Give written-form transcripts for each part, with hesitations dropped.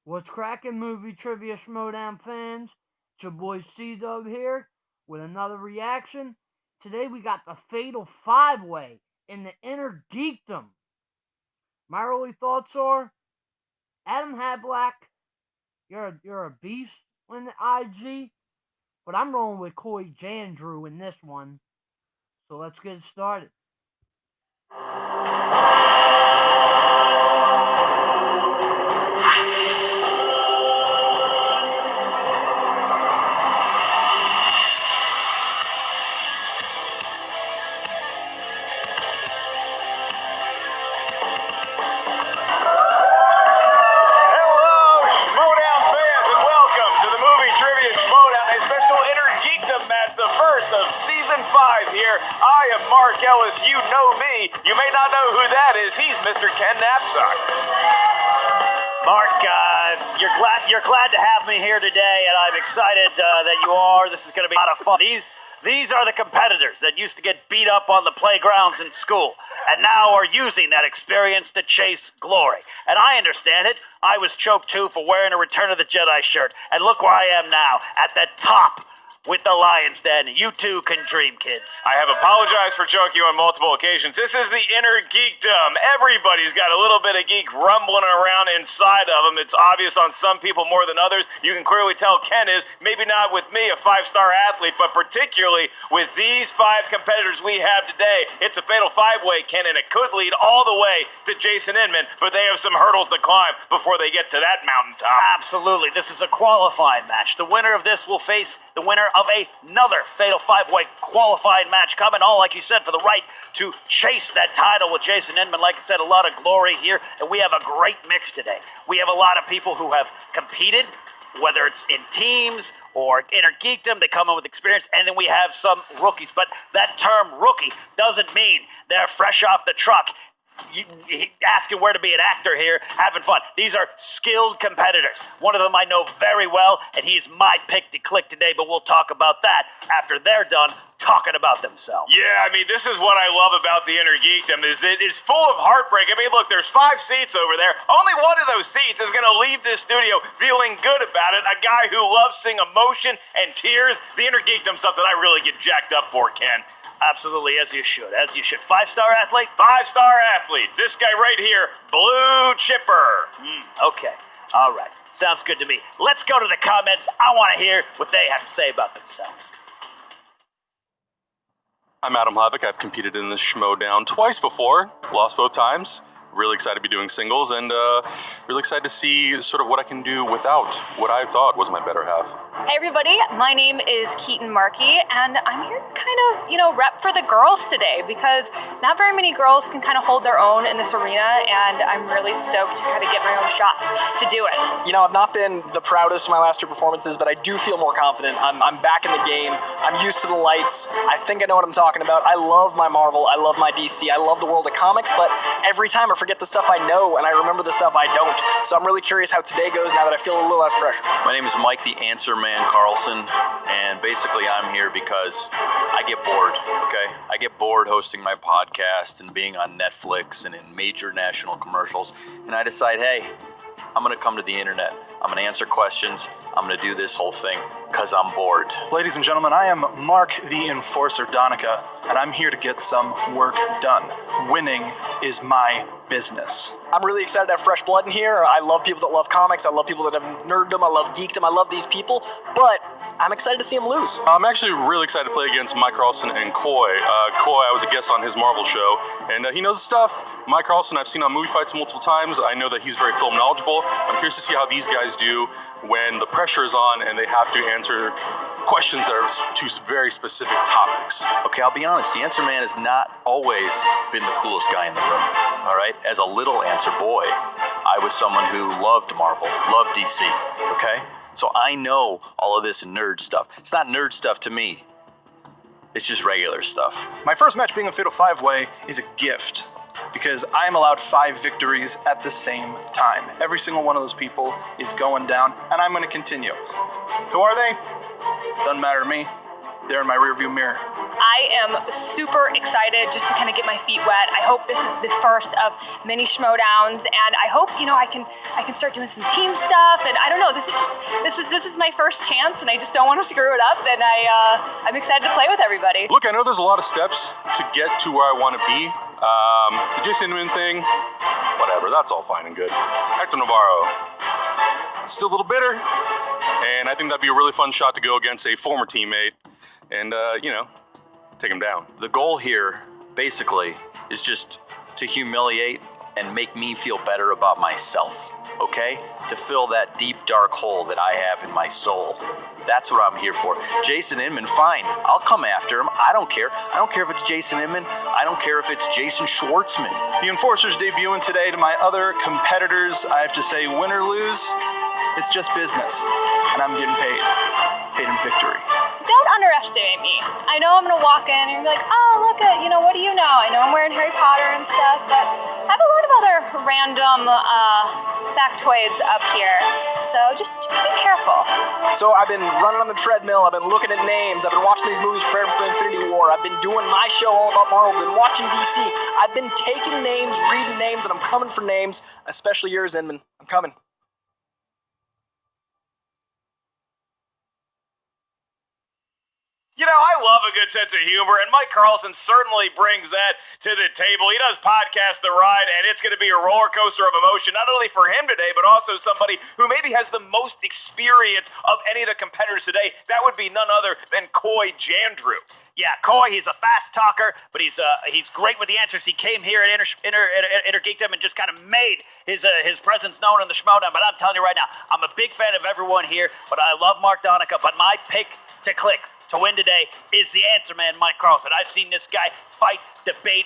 What's cracking, movie trivia schmodown fans? It's your boy C-Dub here with another reaction. Today we got the Fatal Five-Way in the Innergeekdom. My early thoughts are Adam Hadlack, you're a beast in the IG, but I'm rolling with Coy Jandrew in this one. So let's get it started. Season 5 here. I am Mark Ellis. You know me. You may not know who that is. He's Mr. Ken Knapsack. Mark, you're glad to have me here today, and I'm excited that you are. This is going to be a lot of fun. These are the competitors that used to get beat up on the playgrounds in school, and now are using that experience to chase glory. And I understand it. I was choked too for wearing a Return of the Jedi shirt, and look where I am now, at the top with the Lion's Den. You too can dream, kids. I have apologized for choking you on multiple occasions. This is the Innergeekdom. Everybody's got a little bit of geek rumbling around inside of them. It's obvious on some people more than others. You can clearly tell Ken is, maybe not with me, a five-star athlete, but particularly with these 5 competitors we have today. It's a fatal 5-way, Ken, and it could lead all the way to Jason Inman, but they have some hurdles to climb before they get to that mountaintop. Absolutely. This is a qualifying match. The winner of this will face the winner of another fatal 5-way qualifying match coming, all like you said, for the right to chase that title with Jason Inman. Like I said, a lot of glory here, and we have a great mix today. We have a lot of people who have competed, whether it's in teams or Innergeekdom. They come in with experience, and then we have some rookies. But that term rookie doesn't mean they're fresh off the truck. Asking where to be an actor here, having fun. These are skilled competitors. One of them I know very well, and he's my pick to click today, but we'll talk about that after they're done talking about themselves. Yeah, I mean, this is what I love about the Innergeekdom, is that it's full of heartbreak. I mean, look, there's 5 seats over there. Only one of those seats is going to leave this studio feeling good about it. A guy who loves seeing emotion and tears. The Innergeekdom's something I really get jacked up for, Ken. Absolutely, as you should, as you should. 5-star athlete? 5-star athlete. This guy right here, blue chipper. Okay, all right. Sounds good to me. Let's go to the comments. I want to hear what they have to say about themselves. I'm Adam Havoc. I've competed in this schmodown twice before, lost both times. Really excited to be doing singles, and really excited to see sort of what I can do without what I thought was my better half. Hey everybody, my name is Keaton Markey, and I'm here to kind of, rep for the girls today, because not very many girls can kind of hold their own in this arena, and I'm really stoked to kind of get my own shot to do it. I've not been the proudest of my last 2 performances, but I do feel more confident. I'm back in the game. I'm used to the lights. I think I know what I'm talking about. I love my Marvel. I love my DC. I love the world of comics, but every time I forget the stuff I know, and I remember the stuff I don't. So I'm really curious how today goes now that I feel a little less pressure. My name is Mike the Answer Man Carlson, and basically I'm here because I get bored, okay? I get bored hosting my podcast and being on Netflix and in major national commercials, and I decide, hey, I'm gonna come to the internet. I'm gonna answer questions. I'm gonna do this whole thing because I'm bored. Ladies and gentlemen, I am Mark the Enforcer Donica, and I'm here to get some work done. Winning is my business. I'm really excited to have fresh blood in here. I love people that love comics. I love people that have nerddom. I love geekdom. I love these people, but I'm excited to see him lose. I'm actually really excited to play against Mike Carlson and Coy. Coy, I was a guest on his Marvel show, and he knows his stuff. Mike Carlson, I've seen on movie fights multiple times. I know that he's very film knowledgeable. I'm curious to see how these guys do when the pressure is on and they have to answer questions that are to very specific topics. Okay, I'll be honest, the Answer Man has not always been the coolest guy in the room, all right? As a little Answer boy, I was someone who loved Marvel, loved DC, okay? So I know all of this nerd stuff. It's not nerd stuff to me. It's just regular stuff. My first match being a Fatal 5-Way is a gift, because I am allowed 5 victories at the same time. Every single one of those people is going down, and I'm going to continue. Who are they? Doesn't matter to me. They're in my rearview mirror. I am super excited just to kind of get my feet wet. I hope this is the first of many Schmoedowns, and I hope I can start doing some team stuff. And I don't know, this is my first chance, and I just don't want to screw it up. And I'm excited to play with everybody. Look, I know there's a lot of steps to get to where I want to be. The Jason Inman thing, whatever, that's all fine and good. Hector Navarro, I'm still a little bitter, and I think that'd be a really fun shot to go against a former teammate and, take him down. The goal here, basically, is just to humiliate and make me feel better about myself, okay? To fill that deep, dark hole that I have in my soul. That's what I'm here for. Jason Inman, fine. I'll come after him. I don't care. I don't care if it's Jason Inman. I don't care if it's Jason Schwartzman. The Enforcers debuting today. To my other competitors, I have to say, win or lose, it's just business. And I'm getting paid. Paid in victory. Don't underestimate me. I know I'm gonna walk in and you're like, oh, look at, what do you know? I know I'm wearing Harry Potter and stuff, but I have a lot of other random factoids up here. So just be careful. So I've been running on the treadmill, I've been looking at names, I've been watching these movies preparing for Infinity War, I've been doing my show all about Marvel, I've been watching DC, I've been taking names, reading names, and I'm coming for names, especially yours, Inman. I'm coming. I love a good sense of humor, and Mike Carlson certainly brings that to the table. He does podcast The Ride, and it's going to be a roller coaster of emotion, not only for him today, but also somebody who maybe has the most experience of any of the competitors today. That would be none other than Coy Jandreau. Yeah, Coy, he's a fast talker, but he's great with the answers. He came here at Innergeekdom and just kind of made his presence known in the Schmoedown. But I'm telling you right now, I'm a big fan of everyone here, but I love Mark Donica. But my pick to click to win today is the answer man, Mike Carlson. I've seen this guy fight, debate,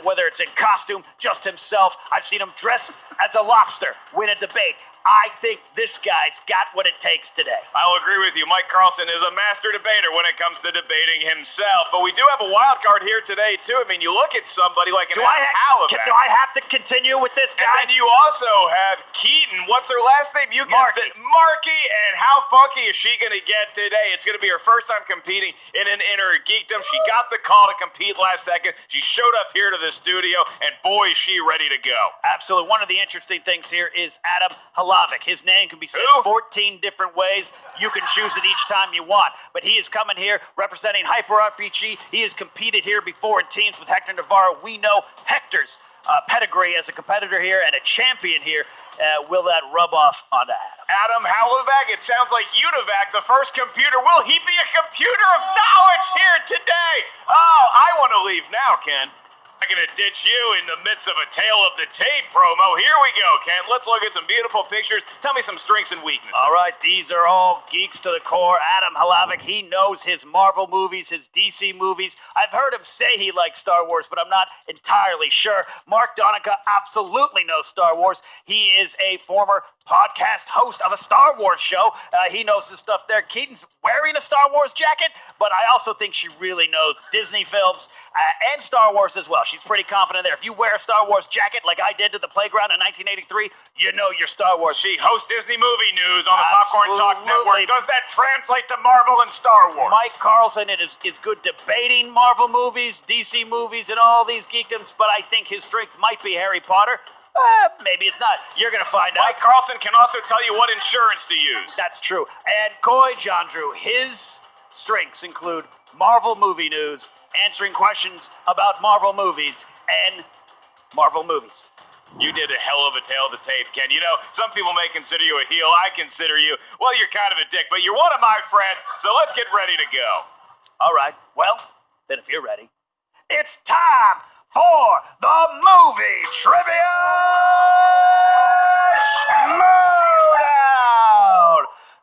whether it's in costume, just himself. I've seen him dressed as a lobster win a debate. I think this guy's got what it takes today. I'll agree with you. Mike Carlson is a master debater when it comes to debating himself. But we do have a wild card here today, too. I mean, you look at somebody like an Adam Halifax. Do I have to continue with this guy? And then you also have Keaton. What's her last name? You guessed it. Marky. And how funky is she going to get today? It's going to be her first time competing in an Innergeekdom. She got the call to compete last second. She showed up here to the studio, and boy, is she ready to go. Absolutely. One of the interesting things here is Adam Halifax. His name can be said 14 different ways. You can choose it each time you want. But he is coming here representing Hyper RPG. He has competed here before in teams with Hector Navarro. We know Hector's pedigree as a competitor here and a champion here. Will that rub off onto Adam? Adam Halifax, it sounds like Univac, the first computer. Will he be a computer of knowledge here today? Oh, I want to leave now, Ken. I'm going to ditch you in the midst of a Tale of the Tape promo. Here we go, Ken. Let's look at some beautiful pictures. Tell me some strengths and weaknesses. All right, these are all geeks to the core. Adam Halifax, he knows his Marvel movies, his DC movies. I've heard him say he likes Star Wars, but I'm not entirely sure. Mark Donica absolutely knows Star Wars. He is a former podcast host of a Star Wars show. He knows his stuff there. Keaton's wearing a Star Wars jacket, but I also think she really knows Disney films and Star Wars as well. She's pretty confident there. If you wear a Star Wars jacket like I did to the playground in 1983, you know you're Star Wars. She hosts Disney Movie News on the Popcorn Talk Network. Does that translate to Marvel and Star Wars? Mike Carlson is good debating Marvel movies, DC movies, and all these geekdoms, but I think his strength might be Harry Potter. Maybe it's not. You're going to find out. Mike Carlson can also tell you what insurance to use. That's true. And Coy Jandreau, his strengths include Marvel movie news, answering questions about Marvel movies, and Marvel movies. You did a hell of a Tale of the Tape, Ken. Some people may consider you a heel. I consider you, well, you're kind of a dick, but you're one of my friends, so let's get ready to go. All right. Well, then if you're ready, it's time for the movie trivia Schmoedown.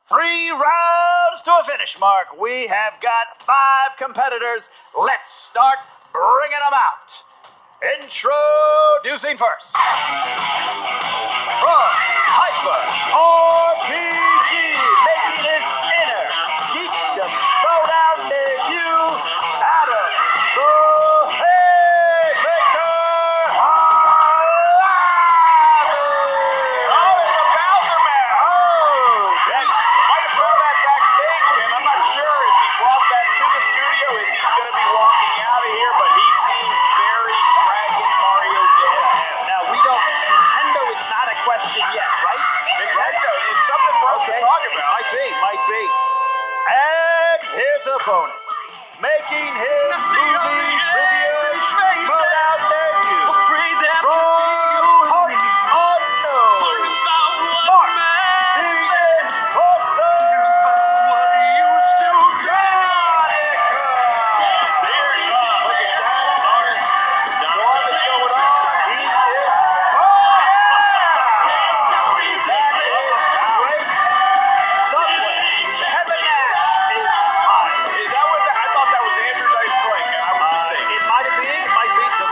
3 rounds to a finish mark. We have got 5 competitors. Let's start bringing them out. Introducing first, from Hyper RPG, making his Innergeekdom Schmoedown debut, Adam the Haymaker Halifax. Oh, it's a Bowser man. Oh, that might have thrown that backstage, Ken. I'm not sure if he brought that to the studio, if he's going to be walking opponent, making his movie trivia showdown debut from parts unknown, Mark the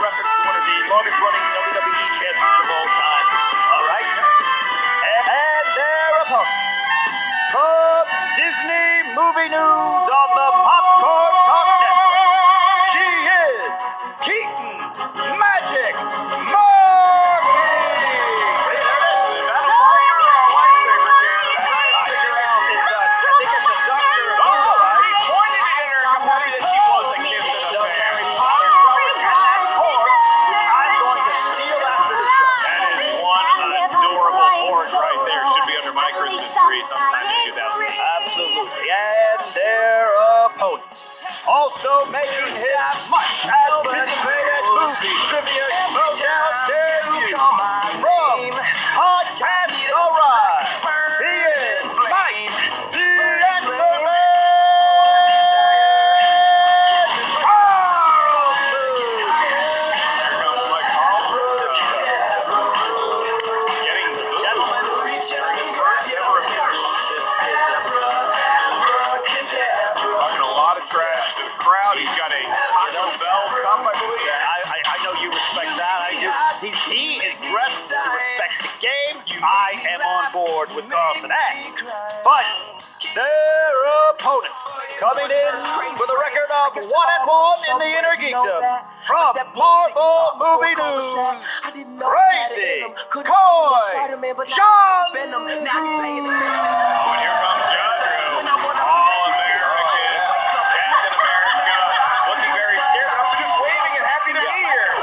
Enforcer longest running WWE champions of all time. All right. And their opponent from Disney Movie News on the Popcorn Talk Network. She is Keaton Magic Markey. See, there it is. That's a lightsaber, Ken. I think it's a Dr. Who, right? He pointed it at her and confirmed that she was a kiss in a fan. Harry Potter throwing at that board, which I'm going to steal after the show. That is one adorable board right there. Should be under my Christmas tree sometime in 2008. Absolutely. And their opponent, also making his much anticipated movie trivia showdown debut from Podcast Alright. He is Mike the Answer Man Carlson. Here comes Mike Carlson. Getting the gentleman. Never talking a lot of trash to the crowd. He's got a Taco Bell cup, I believe. I know you respect that. I do. He is dressed to respect the game. I am on board with Carlson. And finally, their opponent, coming in with a record of 1-1 in the Innergeekdom from Marvel Movie News, Crazy Coy John Drew. Oh, and here comes John Drew. All-American. Captain America. Looking very scared, but also just waving and happy to be here.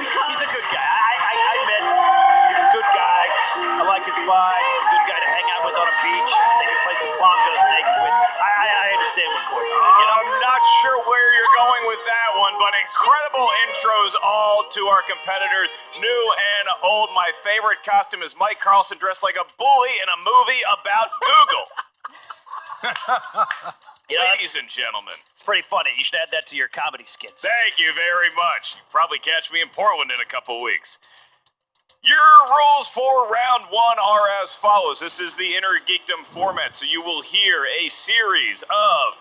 He's a good guy. I admit, he's a good guy. I like his vibe. He's a good guy to hang out with on a beach. They can play some bongos naked with. I understand what's going on. I'm not sure where you're going with that one, but incredible intros all to our competitors, new and old. My favorite costume is Mike Carlson dressed like a bully in a movie about Google. Ladies and gentlemen. It's pretty funny. You should add that to your comedy skits. Thank you very much. You'll probably catch me in Portland in a couple weeks. Your rules for round one are as follows. This is the Innergeekdom format, so you will hear a series of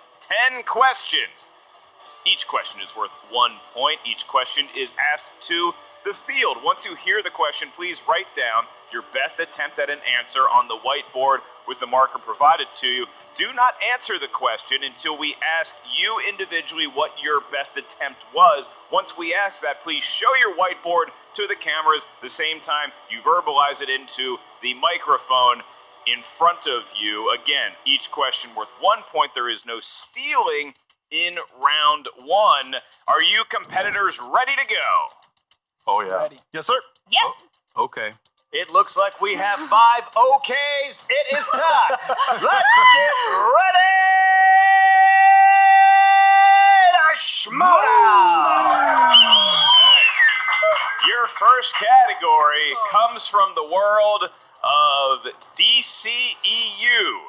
10 questions. Each question is worth 1 point. Each question is asked to the field. Once you hear the question, please write down your best attempt at an answer on the whiteboard with the marker provided to you. Do not answer the question until we ask you individually what your best attempt was. Once we ask that, please show your whiteboard to the cameras. The same time, you verbalize it into the microphone in front of you. Again, each question worth 1 point. There is no stealing in round one. Are you competitors ready to go? Oh, yeah. Ready. Yes, sir. Yep. Okay. It looks like we have 5 OKs. It is time. Let's get ready to schmodown. Your first category comes from the world of DCEU.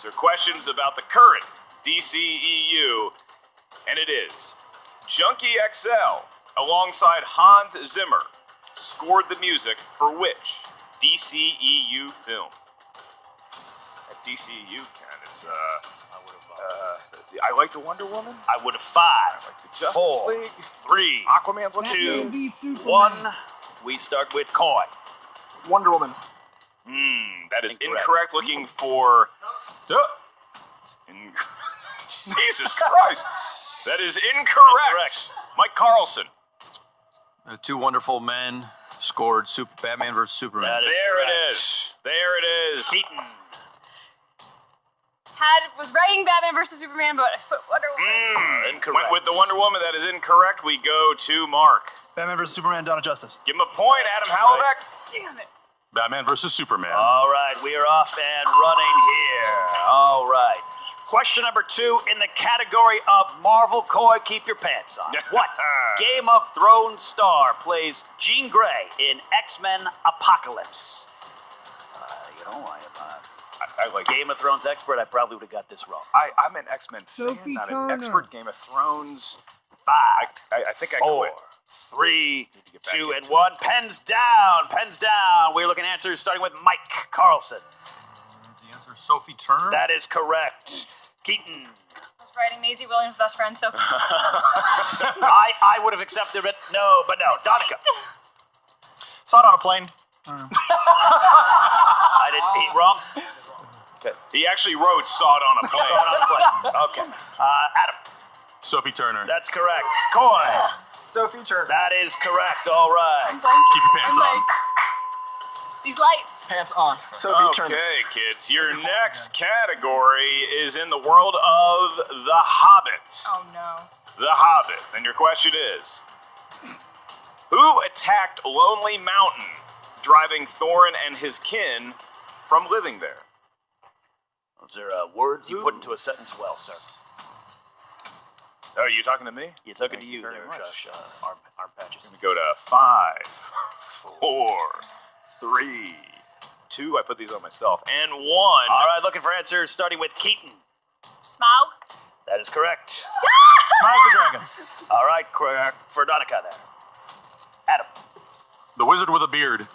So questions about the current DCEU, and it is Junkie XL alongside Hans Zimmer scored the music for which DCEU film? At DCEU, Ken, it's I like the Wonder Woman. I would have 5, I like the Justice 4, League. 3, Aquaman's one. 2, 1. We start with Coy. Wonder Woman. That is Incorrect. incorrect. Looking for. Jesus Christ. That is incorrect. Mike Carlson. Two wonderful men scored Batman vs. Superman. That is There correct. it is. There it is. Keaton. Was writing Batman versus Superman, but I put Wonder Woman. Incorrect. Went with the Wonder Woman. That is incorrect. We go to Mark. Batman vs. Superman, Dawn of Justice. Give him a point, Adam Hallebeck. Damn it. Batman versus Superman. All right, we are off and running here. All right. Question number 2 in the category of Marvel. Coy, keep your pants on. What Game of Thrones star plays Jean Grey in X-Men Apocalypse? I like Game of Thrones expert, I probably would have got this wrong. I'm an X-Men fan, Sophie not Turner. an expert. Game of Thrones. 5, I think I 4, quit. 3, to get back 2, and into 1. Pens down. Pens down. We're looking at answers starting with Mike Carlson. The answer is Sophie Turner. That is correct. Keaton. I was writing Maisie Williams' best friend, so. I would have accepted it. No, but no. Donica. Saw it on a plane. I didn't. He wrong. He actually wrote "saw it on a plane." Saw it on the plane. Okay. Adam. Sophie Turner. That's correct. Coy. Sophie Turner. That is correct. All right. Keep your pants on. These lights. Pants on. Sophie Turner. Okay, kids. Your next category is in the world of The Hobbit. Oh no. The Hobbit. And your question is, who attacked Lonely Mountain, driving Thorin and his kin from living there? Those are words you put into a sentence well, sir. Oh, are you talking to me? You took it Thank to you you very there, much. Josh. Arm patches. We go to 5, 4, 3, 2. I put these on myself. And 1. All right, looking for answers starting with Keaton. Smaug. That is correct. Smaug the Dragon. All right, correct for Donica there. Adam. The wizard with a beard.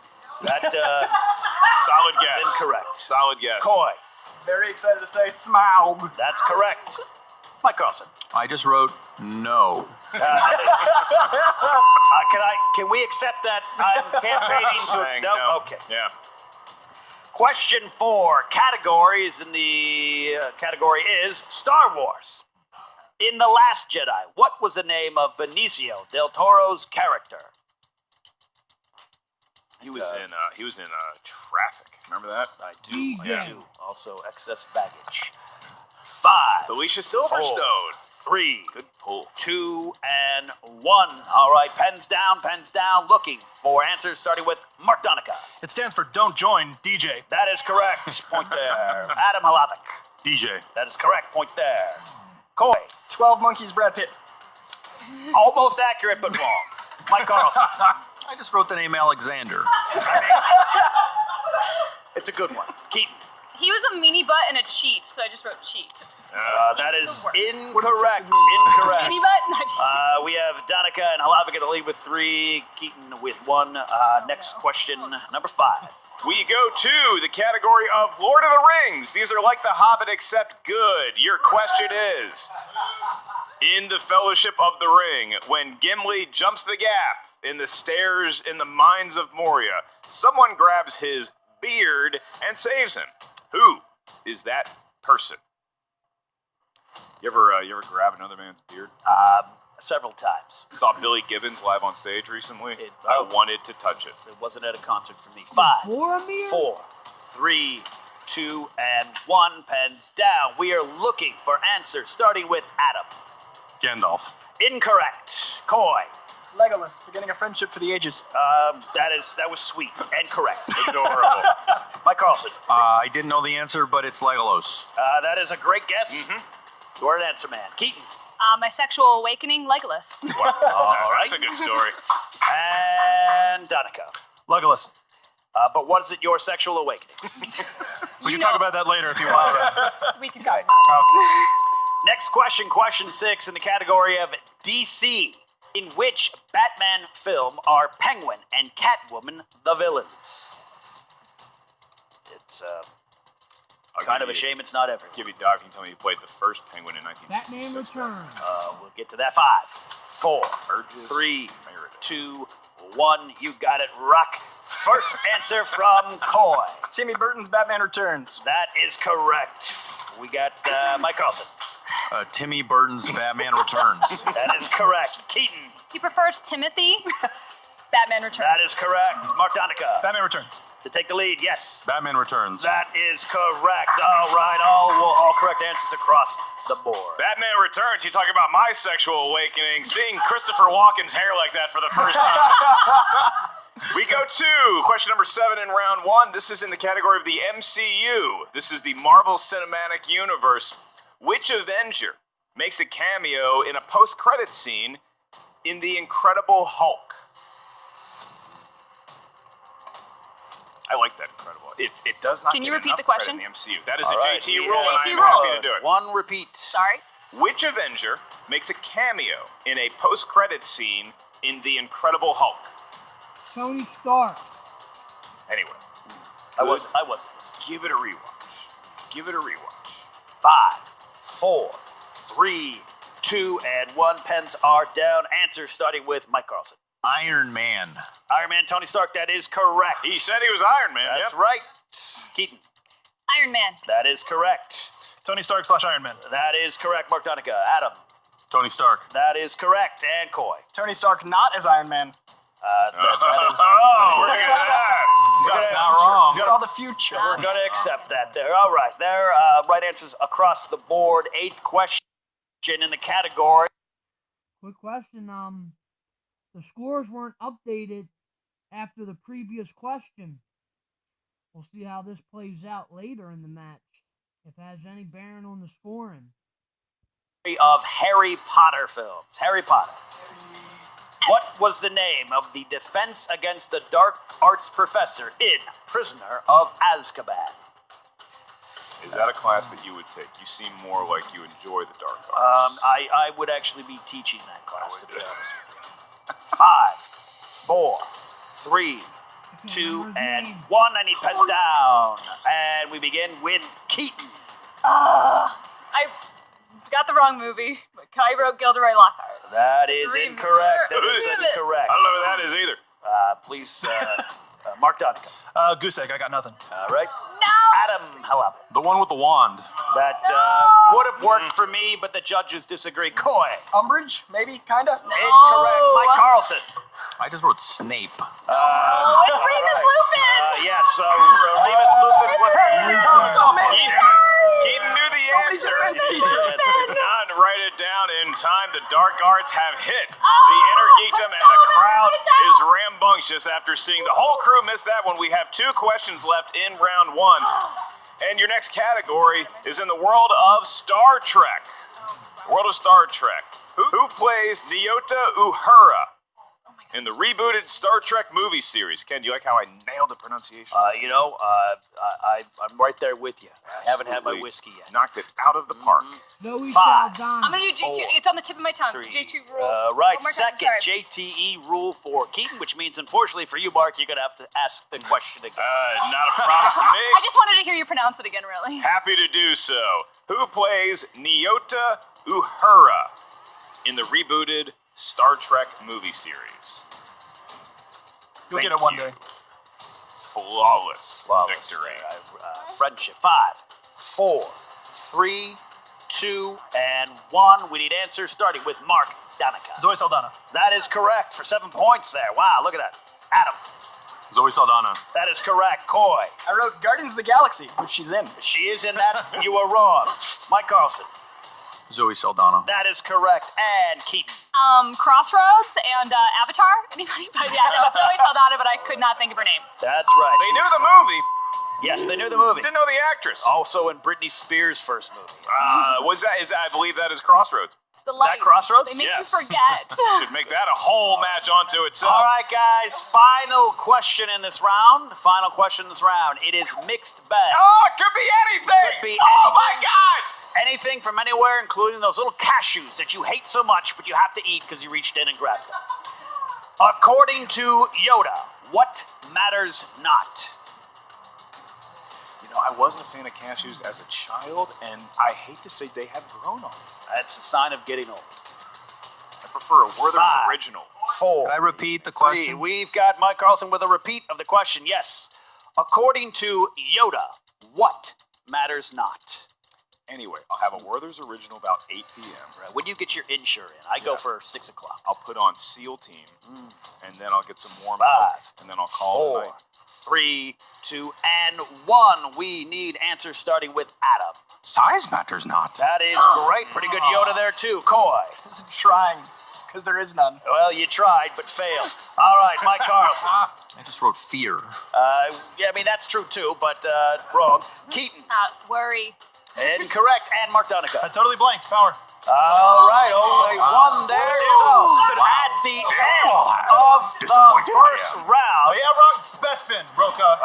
That Solid is guess. incorrect. Solid guess. Coy. Very excited to say Smaug. That's correct. Mike Carlson. I just wrote no. Can we accept that I'm campaigning to? Saying No? no. Okay. Yeah. Question 4. Categories in the category is Star Wars. In The Last Jedi, what was the name of Benicio del Toro's character? He was in Traffic. Remember that? I do. Yeah. I do. Also, excess baggage. 5. Felicia 4, Silverstone. 3. Good pull. 2 and 1. All right, pens down, looking for answers starting with Mark Donica. It stands for Don't Join DJ. That is correct. Point there. Adam Halavic. DJ. That is correct. Point there. Coy. 12 Monkeys, Brad Pitt. Almost accurate, but wrong. Mike Carlson. I just wrote the name Alexander. It's a good one. Keaton. He was a meanie butt and a cheat, so I just wrote cheat. That is What does incorrect. Meanie butt, not cheat. We have Donica and Halavic in the lead with 3, Keaton with 1. Next question, number 5. We go to the category of Lord of the Rings. These are like The Hobbit except good. Your question is, in the Fellowship of the Ring, when Gimli jumps the gap in the stairs in the mines of Moria, someone grabs his beard and saves him. Who is that person? You ever grab another man's beard? Several times. Saw Billy Gibbons live on stage recently. I I wanted to touch it. It wasn't at a concert for me. 5, Boromir? 4, 3, 2, and 1. Pens down. We are looking for answers starting with Adam. Gandalf. Incorrect. Coy. Legolas, beginning a friendship for the ages. That was sweet and correct. Adorable. Mike Carlson. I didn't know the answer, but it's Legolas. That is a great guess. You're an answer man. Keaton. My sexual awakening, Legolas. All right. That's a good story. And Donica. Legolas. But what is it your sexual awakening? We can talk about that later if you want. We can talk. Next question, question 6 in the category of DC. In which Batman film are Penguin and Catwoman the villains? It's kind of a shame it's not everyone. Give you Doc, you can tell me you played the first Penguin in Batman 1966. Returns. We'll get to that. 5, 4, Burgess 3, Meredith. 2, 1. You got it, Rock. First answer from Coy. Timmy Burton's Batman Returns. That is correct. We got Mike Carlson. Timmy Burton's Batman Returns. That is correct. Keaton. He prefers Timothy. Batman Returns. That is correct. Mark Donica. Batman Returns. To take the lead, yes. Batman Returns. That is correct. All right, all correct answers across the board. Batman Returns, you talk about my sexual awakening, seeing Christopher Walken's hair like that for the first time. We go to question number 7 in round 1. This is in the category of the MCU. This is the Marvel Cinematic Universe. Which Avenger makes a cameo in a post-credit scene in The Incredible Hulk? I like that Incredible. It does not. Can you get repeat enough the question? credit in the MCU. That is All a right, JT we rule, and JT I'm rule. happy to do it. One repeat. Sorry. Which Avenger makes a cameo in a post-credit scene in The Incredible Hulk? Tony Stark. Anyway, I was. give it a rewatch. Give it a rewatch. 5, 4, 3, 2, and 1. Pens are down. Answer starting with Mike Carlson. Iron Man. Iron Man, Tony Stark. That is correct. He said he was Iron Man. That's yep. right. Keaton. Iron Man. That is correct. Tony Stark / Iron Man. That is correct. Mark Donica. Adam. Tony Stark. That is correct. And Coy. Tony Stark not as Iron Man. That is. Oh, look at that. That's not wrong. Saw the future. We're going to accept that there. All right. There, right answers across the board. 8th question in the category. Quick question. The scores weren't updated after the previous question. We'll see how this plays out later in the match. If it has any bearing on the scoring. Of Harry Potter films. Harry Potter. What was the name of the defense against the dark arts professor in Prisoner of Azkaban? Is that a class that you would take? You seem more like you enjoy the dark arts. I would actually be teaching that class, to be honest with you. 5, 4, 3, 2, and 1. I need pens down. And we begin with Keaton. I got the wrong movie. But I wrote Gilderoy Lockhart. That is Dream. incorrect. That is Damn it. incorrect. I don't know what that is either. Please, Mark Donica. Goose egg, I got nothing. All right. No! Adam Halab. The one with the wand. That would have worked for me, but the judges disagree. Coy. Umbridge, maybe, kinda. Incorrect. Mike Carlson. I just wrote Snape. Oh, it's Remus Lupin! Yes, Remus Lupin was. So many. Keaton knew the answer. defense teachers. Did not write it down in time. The dark arts have hit the Innergeekdom, and the crowd is rambunctious after seeing the whole crew miss that one. We have 2 questions left in round 1. And your next category is in the world of Star Trek. The world of Star Trek. Who plays Nyota Uhura in the rebooted Star Trek movie series? Ken, do you like how I nailed the pronunciation? I'm right there with you. I haven't had my Absolutely whiskey yet. Knocked it out of the park. Zoe 5. Saldana. I'm gonna do J2. 4, It's on the tip of my tongue. 3. So J2 rule. Right, One more time, second sorry. JTE rule for Keaton, which means, unfortunately for you, Mark, you're going to have to ask the question again. Not a problem for me. I just wanted to hear you pronounce it again, really. Happy to do so. Who plays Nyota Uhura in the rebooted Star Trek movie series? You'll Thank get it one you. day. Flawless victory. Friendship. 5, 4, 3, 2, and 1. We need answers starting with Mark Donica. Zoe Saldana. That is correct for 7 points there. Wow, look at that. Adam. Zoe Saldana. That is correct. Coy. I wrote Guardians of the Galaxy, which she's in. She is in that. You are wrong. Mike Carlson. Zoe Saldana. That is correct. And Keaton. Crossroads and Avatar. Anybody? But yeah, no, Zoe Saldana, but I could not think of her name. That's right. They knew the movie. Yes, they knew the movie. Didn't know the actress. Also in Britney Spears' first movie. I believe that is Crossroads. It's the Is that lights. Crossroads? They make Yes. you forget. Should make that a whole match onto itself. All right, guys. Final question in this round. Final question in this round. It is mixed bag. Oh, it could be anything. Could be Oh my anything. God. Anything from anywhere, including those little cashews that you hate so much, but you have to eat because you reached in and grabbed them. According to Yoda, what matters not? You know, I wasn't a fan of cashews as a child, and I hate to say they have grown on me. That's a sign of getting old. I prefer a Werther's 5, original. 4. Can I repeat the 3. question? We've got Mike Carlson with a repeat of the question. Yes. According to Yoda, what matters not? Anyway, I'll have a Werther's original about 8 p.m. Right, when you get your insure in, I go Yeah. for 6 o'clock. I'll put on SEAL Team, and then I'll get some warm 5, milk, and then I'll call it a 4, night. 3, 2, and 1. We need answers starting with Adam. Size matters not. That is great. Pretty good Yoda there, too. Coy. Just trying, because there is none. Well, you tried, but failed. All right, Mike Carlson. I just wrote fear. Yeah, I mean, that's true, too, but wrong. Keaton. Worry. Incorrect. And Mark Donica. I totally blanked. Power. All right, only one there. So, at the end of the first Oh, round, yeah, best spin, Roca.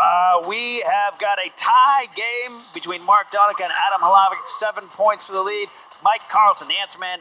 we have got a tie game between Mark Donica and Adam Halavic. 7 points for the lead. Mike Carlson, the answer man,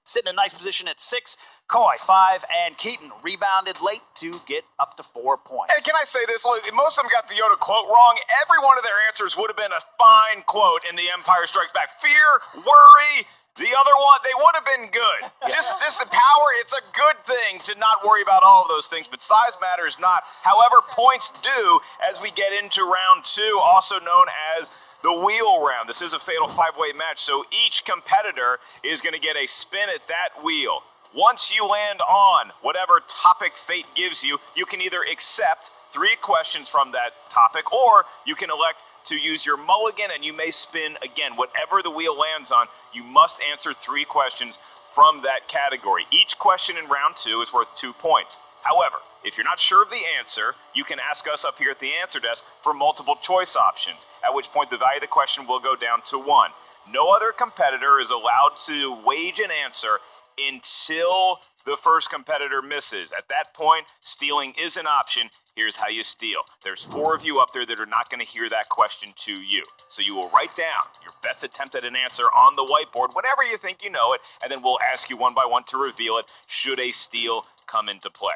sitting in a nice position at 6. Coy, 5, and Keaton rebounded late to get up to 4 points. Hey, can I say this? Look, most of them got the Yoda quote wrong. Every one of their answers would have been a fine quote in The Empire Strikes Back. Fear, worry. The other one, they would have been good. Just the power, it's a good thing to not worry about all of those things, but size matters not. However, points do as we get into round 2, also known as the wheel round. This is a fatal 5-way match, so each competitor is going to get a spin at that wheel. Once you land on whatever topic fate gives you, you can either accept 3 questions from that topic, or you can elect to use your mulligan and you may spin again. Whatever the wheel lands on, you must answer 3 questions from that category. Each question in round 2 is worth 2 points. However, if you're not sure of the answer, you can ask us up here at the answer desk for multiple choice options, at which point the value of the question will go down to 1. No other competitor is allowed to wage an answer until the first competitor misses. At that point, stealing is an option. Here's how you steal. There's 4 of you up there that are not going to hear that question to you. So you will write down your best attempt at an answer on the whiteboard, whatever you think you know it, and then we'll ask you one by one to reveal it should a steal come into play.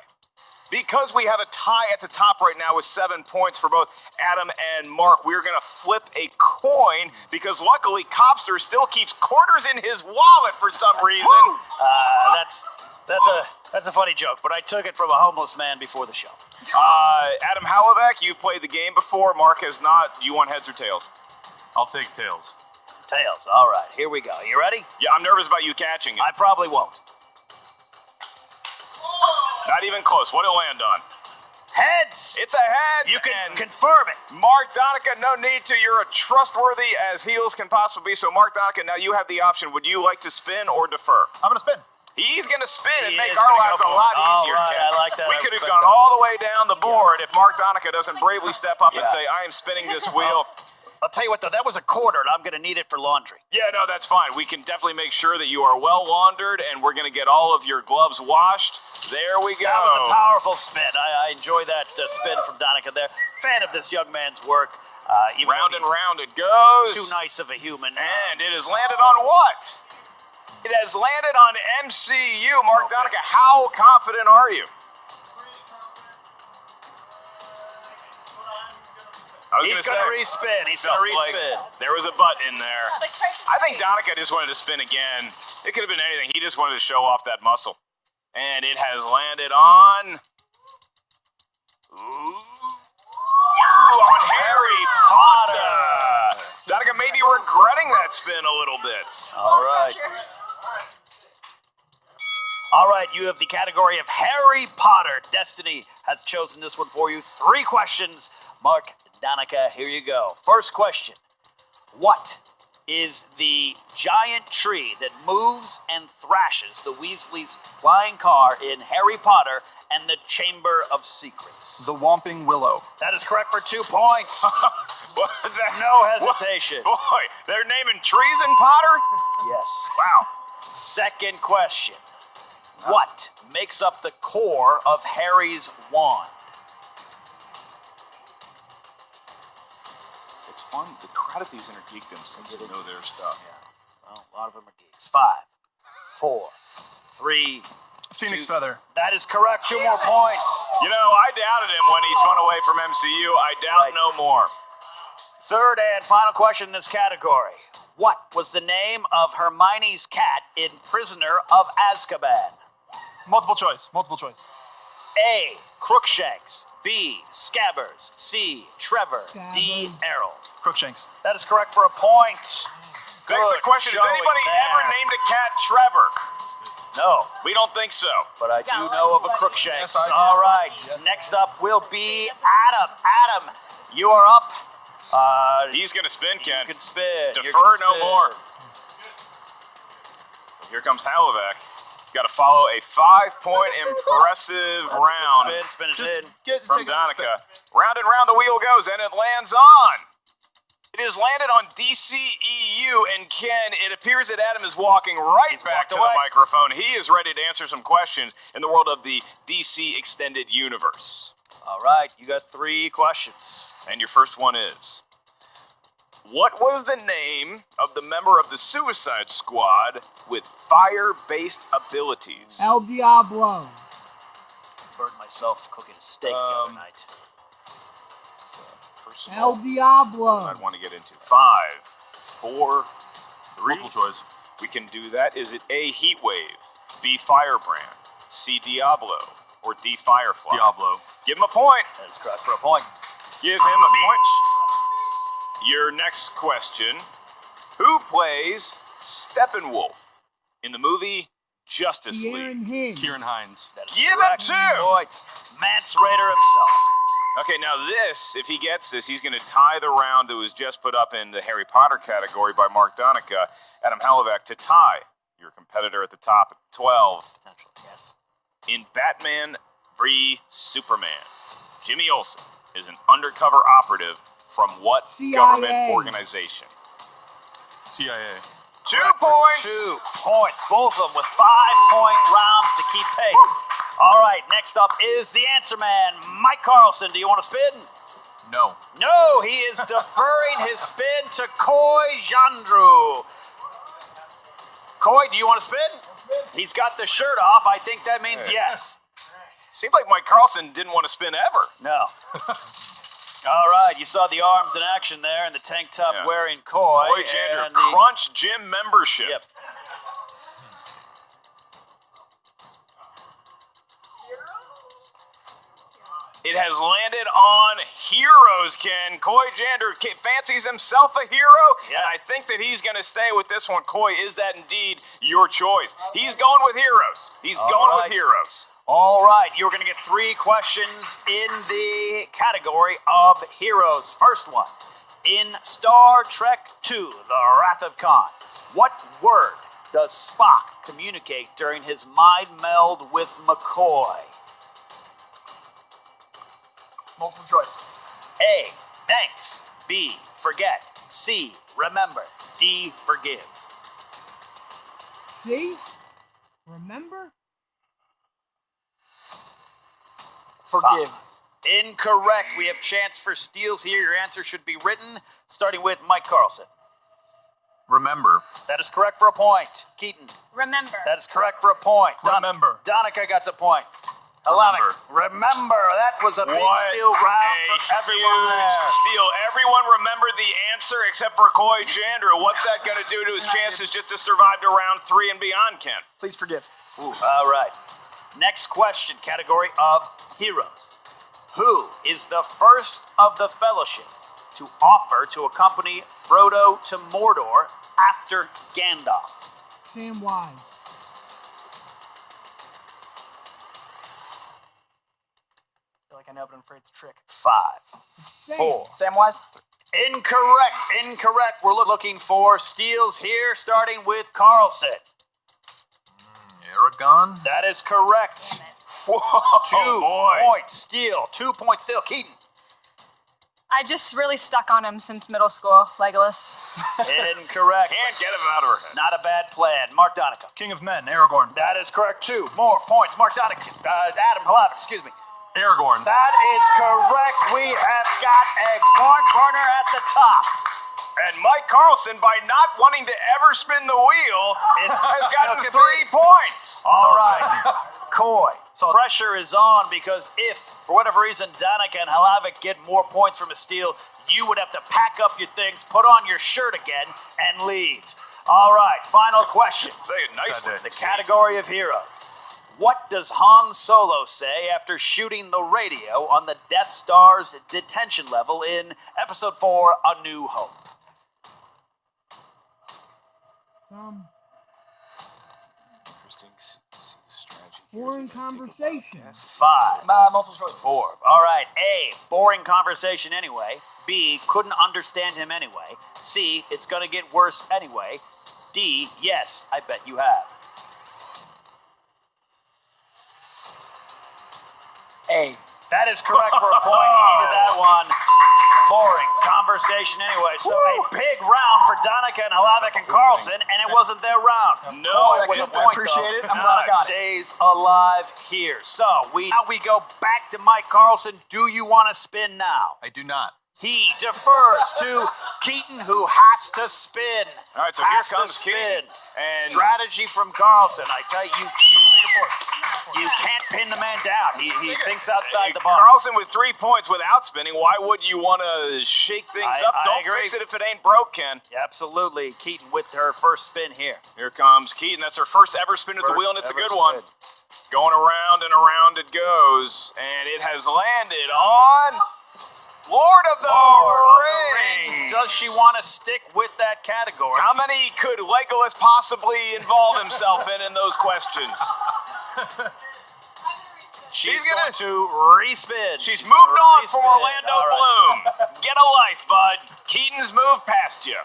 Because we have a tie at the top right now with 7 points for both Adam and Mark, we're going to flip a coin because luckily Copster still keeps quarters in his wallet for some reason. That's a funny joke, but I took it from a homeless man before the show. Adam Halovec, you've played the game before. Mark has not. Do you want heads or tails? I'll take tails. Tails. All right, here we go. You ready? Yeah, I'm nervous about you catching it. I probably won't. Not even close. What'll it land on? Heads. It's a head. You can and confirm it. Mark Donica, no need to. You're as trustworthy as heels can possibly be. So, Mark Donica, now you have the option. Would you like to spin or defer? I'm going to spin. He's going to spin and He make is our gonna lives go a lot for it. All easier, right, Ken. I like that. We I could have respect gone that. all the way down the board if Mark Donica doesn't bravely step up and Yeah. say, I am spinning this wheel. I'll tell you what, though, that was a quarter, and I'm going to need it for laundry. Yeah, no, that's fine. We can definitely make sure that you are well laundered, and we're going to get all of your gloves washed. There we go. That was a powerful spin. I enjoy that spin from Donica there. Fan of this young man's work. Even Round though and he's round it goes. too nice of a human. And it has landed on what? It has landed on MCU. Mark Donica, how confident are you? He's going to respin. He's going to respin. There was a butt in there. I think Donica just wanted to spin again. It could have been anything. He just wanted to show off that muscle. And it has landed on... on Harry Potter. Donica may be regretting that spin a little bit. All right. All right, you have the category of Harry Potter. Destiny has chosen this one for you. 3 questions. Mark Donica, here you go. First question. What is the giant tree that moves and thrashes the Weasley's flying car in Harry Potter and the Chamber of Secrets? The Whomping Willow. That is correct for 2 points. What is that? No hesitation. Boy, they're naming trees in Potter? Yes. Wow. Second question. What makes up the core of Harry's wand? It's fun. The crowd at these Innergeekdom seems to know their stuff. Well, a lot of them are geeks. 5, 4, 3. Phoenix 2. Feather. That is correct. 2 more points. You know, I doubted him when he spun away from MCU. I doubt Right. no more. Third and final question in this category. What was the name of Hermione's cat in Prisoner of Azkaban? Multiple choice. Multiple choice. A. Crookshanks. B. Scabbers. C. Trevor. D. Errol. Crookshanks. That is correct for a point. Next Good question, has showing anybody there. ever named a cat Trevor? No, We don't think so. but I do know of a Crookshanks. Yes, I do. All right. Next up will be Adam. Adam, you are up. He's going to spin, Ken. You can spin. You Defer can no spin. more. Here comes Halovec. He's got to follow a 5-point impressive round Spin it Just in. get from take another Donica. Round and round the wheel goes, and it lands on. It has landed on DCEU, and Ken, it appears that Adam is walking right He's back walked to away. the microphone. He is ready to answer some questions in the world of the DC Extended Universe. All right, you got 3 questions. And your first one is, what was the name of the member of the Suicide Squad with fire-based abilities? El Diablo. Burned myself cooking a steak the other night. It's a personal El Diablo. I'd want to get into. 5, 4, 3. Multiple choice. We can do that. Is it A, Heatwave, B, Firebrand, C, Diablo, or D, Firefly? Diablo. Give him a point. That is correct for a point. Give him a point. Your next question. Who plays Steppenwolf in the movie Justice League? Kieran Hinge. Kieran Hines. That is Give it correct. 2. Points. Mance Raider himself. Okay, now this, if he gets this, he's going to tie the round that was just put up in the Harry Potter category by Mark Donica, Adam Halovac, to tie your competitor at the top at 12. Potential, yes. In Batman v Superman, Jimmy Olsen is an undercover operative from what CIA. government organization? CIA. 2 points. 2 points. Both of them with 5-point rounds to keep pace. All right, next up is the answer man, Mike Carlson. Do you want to spin? No. No, he is deferring his spin to Coy Jandreau. Coy, do you want to spin? He's got the shirt off. I think that means yes. Seems like Mike Carlson didn't want to spin ever. No. All right, you saw the arms in action there and the tank top Yeah. wearing Coy. Boy Jander, and the- Crunch Gym membership. Yep. It has landed on heroes, Ken. Coy Jander fancies himself a hero, Yeah. and I think that he's going to stay with this one. Coy, is that indeed your choice? He's going with heroes. He's All going right. with heroes. All right, you're going to get 3 questions in the category of heroes. First one, in Star Trek II, The Wrath of Khan, what word does Spock communicate during his mind meld with McCoy? Multiple choice. A, thanks. B, forget. C, remember. D, forgive. See? Remember? Forgive. 5. Incorrect. We have chance for steals here. Your answer should be written, starting with Mike Carlson. Remember. That is correct for a point. Keaton. Remember. That is correct for a point. Remember. Donica got a point. Alana, remember. That was a big What steal round a for everyone there. huge steal. Everyone remembered the answer except for Coy Jander. What's that going to do to his chances just to survive to round 3 and beyond, Ken? Please forgive. All right. Next question, category of heroes. Who is the first of the Fellowship to offer to accompany Frodo to Mordor after Gandalf? Samwise. I feel like I know, but I'm afraid it's a trick. 5, Sam. 4. Samwise? Incorrect. We're looking for steals here, starting with Carlson. Aragon? That is correct. Whoa, 2 boy. points steal. 2 points steal. Keaton. I just really stuck on him since middle school, Legolas. Incorrect. Can't get him out of her head. Not a bad plan. Mark Donica. King of Men, Aragorn. That is correct. 2 more points. Mark Donica. Adam Halav, excuse me. Aragorn. That is correct. We have got a barn burner at the top. And Mike Carlson, by not wanting to ever spin the wheel, has gotten 3 points. All right. Coy. So pressure is on because if, for whatever reason, Donica and Halavic get more points from a steal, you would have to pack up your things, put on your shirt again, and leave. All right. Final question. Say it nicely. The category of heroes. What does Han Solo say after shooting the radio on the Death Star's detention level in Episode 4, A New Hope? Interesting. See the strategy. Foreign conversation. 5. Multiple choice. 4. All right. A, boring conversation anyway. B, couldn't understand him anyway. C, it's going to get worse anyway. D, yes, I bet you have. A. That is correct for a point. He needed that one. Boring conversation anyway. So a big round for Danica and Hlavik and Carlson, and it wasn't their round. No, with a I point, appreciate though. it. I'm glad I got it. Stays alive here. So now we go back to Mike Carlson. Do you want to spin now? I do not. He defers to Keaton, who has to spin. All right, so here Has to comes spin. Keaton. And Strategy from Carlson. I tell you, you can't pin the man down. He thinks outside the box. Carlson with 3 points without spinning. Why would you want to shake things up? I Don't agree. fix it if it ain't broke, Ken. Absolutely. Keaton with her first spin here. Here comes Keaton. That's her first ever spin at the wheel, and it's a First good ever one. spin. Going around and around it goes, and it has landed on Lord of the Rings. Does she want to stick with that category? How many could Legolas possibly involve himself in those questions? She's going to respin. She's moved on from Respin. Orlando All right. Bloom. Get a life, bud. Keaton's moved past you.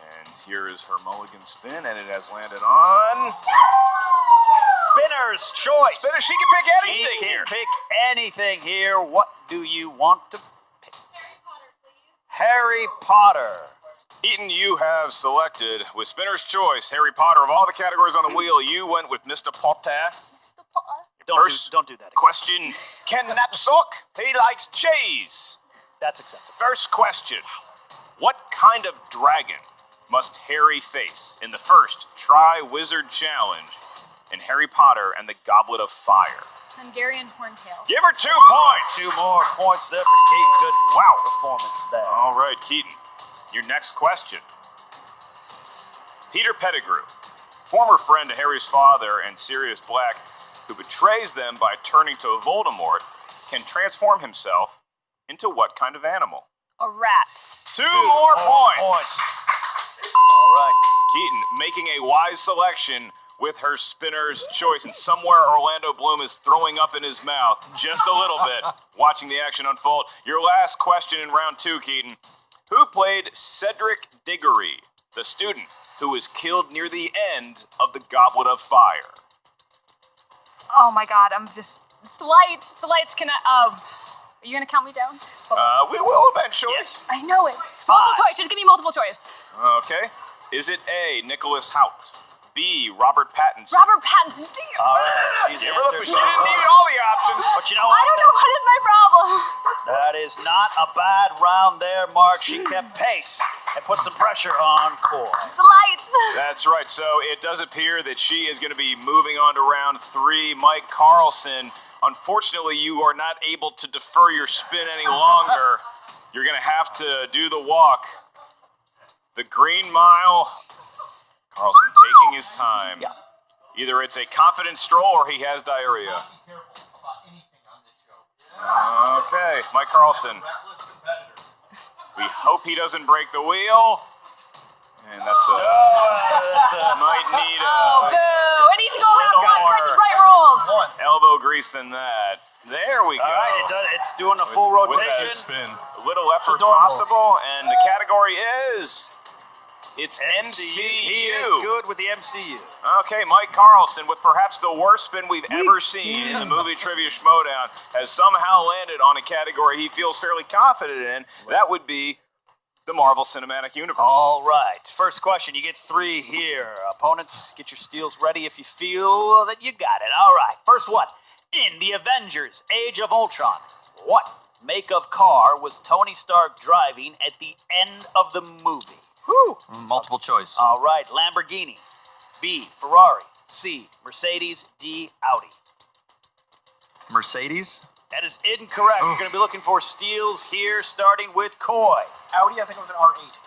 And here is her mulligan spin, and it has landed on... Spinner's choice. Spinner, she can pick anything She here. can pick anything here. What do you want to pick? Harry Potter. Keaton, you have selected, with Spinner's choice, Harry Potter. Of all the categories on the wheel, you went with Mr. Potter. Don't do that. Question, Ken Napsok, he likes cheese. That's acceptable. First question, what kind of dragon must Harry face in the first Tri-Wizard Challenge in Harry Potter and the Goblet of Fire? Hungarian horntail. Give her 2 points. 2 more points there for Keaton. Good Wow. performance there. All right, Keaton, your next question. Peter Pettigrew, former friend to Harry's father and Sirius Black, who betrays them by turning to Voldemort, can transform himself into what kind of animal? A rat. 2 more points. All right. Keaton making a wise selection with her spinner's choice, and somewhere Orlando Bloom is throwing up in his mouth just a little bit, watching the action unfold. Your last question in round 2, Keaton. Who played Cedric Diggory, the student who was killed near the end of the Goblet of Fire? Oh my god, it's the lights. It's the lights. Are you gonna count me down? We will eventually. Yes. I know it. 5. Multiple choice. Just give me multiple choice. Okay. Is it A, Nicholas Hoult? B, Robert Pattinson? Robert Pattinson. Dear. All right. She's Give her the, answered she didn't need all the options. But you know I what? don't know what is my problem. That is not a bad round there, Mark. She kept pace and put some pressure on Core. The lights. That's right. So it does appear that she is going to be moving on to round 3. Mike Carlson, unfortunately, you are not able to defer your spin any longer. You're going to have to do the walk. The Green Mile. Carlson taking his time. Yeah. Either it's a confident stroll or he has diarrhea. Okay, Mike Carlson. We hope he doesn't break the wheel. And that's a... might need Oh, a boo. It needs to go half Little right. more. Price is right rules. elbow grease than that. There we go. All right, it's doing a full With rotation. that spin. A little effort adorable. possible, and the category is... It's MCU. He is MCU. good with the MCU. Okay, Mike Carlson, with perhaps the worst spin we've ever seen in the movie Trivia Schmodown, has somehow landed on a category he feels fairly confident in. That would be the Marvel Cinematic Universe. All right. First question. You get 3 here. Opponents, get your steals ready if you feel that you got it. All right. First one. In the Avengers Age of Ultron, what make of car was Tony Stark driving at the end of the movie? Whew. Multiple choice. All right. Lamborghini. B. Ferrari. C. Mercedes. D. Audi. Mercedes. That is incorrect. You're going to be looking for steals here, starting with Coy. Audi, I think it was an R8.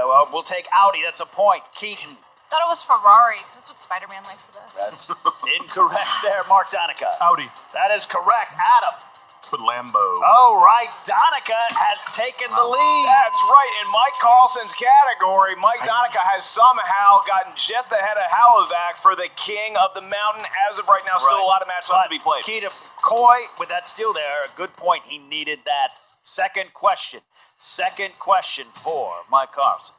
Well, we'll take Audi. That's a point. Keaton. Thought it was Ferrari. That's what Spider-Man likes the best. That's incorrect there, Mark Donica. Audi. That is correct. Adam. Put Lambo. All right. Donica has taken the lead. That's right. In Mike Carlson's category, Mike Donica has somehow gotten just ahead of Halivac for the King of the Mountain. As of right now, still a lot of matches left to be played. Key to Coy, with that steal there, a good point. He needed that. Second question. Second question for Mike Carlson.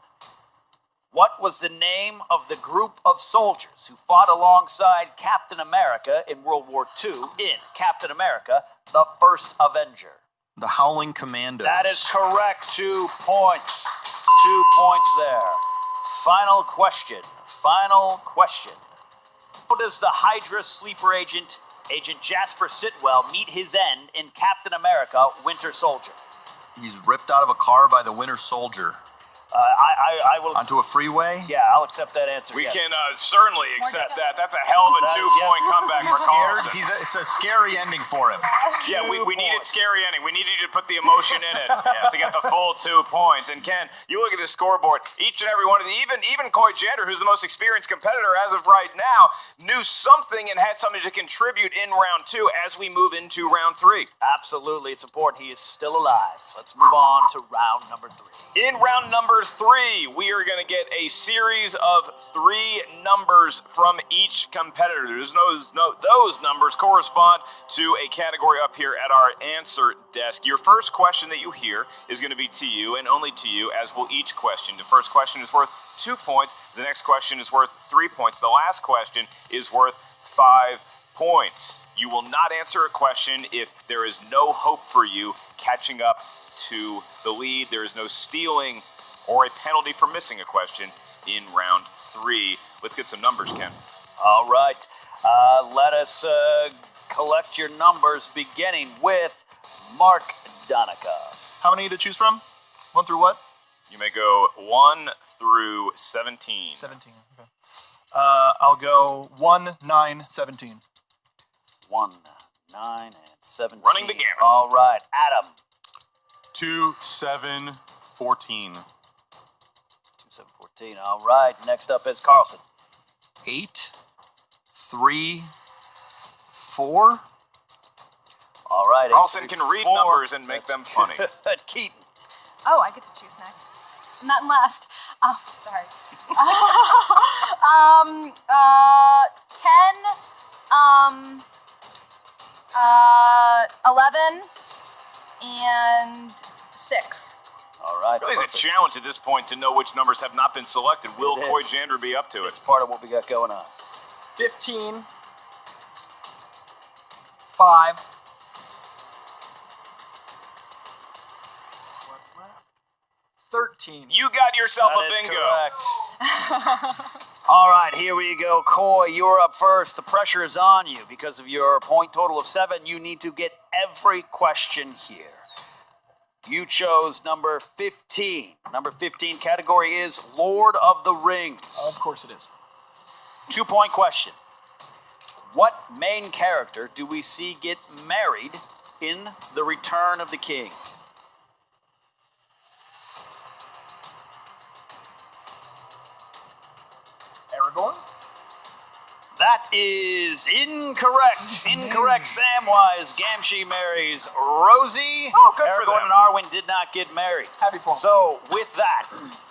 What was the name of the group of soldiers who fought alongside Captain America in World War II in Captain America, the First Avenger? The Howling Commandos. That is correct. 2 points. 2 points there. Final question. Final question. How does the Hydra sleeper agent, Agent Jasper Sitwell, meet his end in Captain America, Winter Soldier? He's ripped out of a car by the Winter Soldier. I will... Onto a freeway? Yeah, I'll accept that answer. We yes. can certainly accept that. That's a hell of a That is- 2-point comeback for Carlson. It's a scary ending for him. Yeah, we 2 needed points. scary ending. We needed you to put the emotion in it to get the full 2 points. And Ken, you look at the scoreboard. Each and every one of the, even Coy Jander, who's the most experienced competitor as of right now, knew something and had something to contribute in round 2 as we move into round 3. Absolutely, it's important he is still alive. Let's move on to round number 3. In round number 3, we are going to get a series of 3 numbers from each competitor. Those numbers correspond to a category up here at our answer desk. Your first question that you hear is going to be to you and only to you, as will each question. The first question is worth 2 points. The next question is worth 3 points. The last question is worth 5 points. You will not answer a question if there is no hope for you catching up to the lead. There is no stealing or a penalty for missing a question in round 3. Let's get some numbers, Ken. All right, let us collect your numbers, beginning with Mark Donica. How many to choose from? 1 through what? You may go 1 through 17. 17. Okay. I'll go 1, 9, 17. 1, 9, and 17. Running the gamut. All right, Adam. 2, 7, 14. 2, 7, 14. All right, next up is Carlson. 8, 3, 4. All right. Carlson can read 4. numbers and make them funny. Keaton. Oh, I get to choose next. Not in last. Oh, sorry. 10, 11, and 6. All right. Really, it's a perfect. challenge at this point to know which numbers have not been selected. Will It Coy is. Jander be up to It's it? part of what we got going on. 15, 5. What's left? 13. You got yourself That a is bingo. correct. All right, here we go. Coy, you're up first. The pressure is on you because of your point total of 7. You need to get every question here. You chose number 15. Number 15 category is Lord of the Rings. Of course it is. 2-point question. What main character do we see get married in The Return of the King? Aragorn? That is incorrect. Incorrect, Samwise. Gamgee marries Rosie. Oh, good for Aragorn them. and Arwen did not get married. Happy for 'em. So, with that,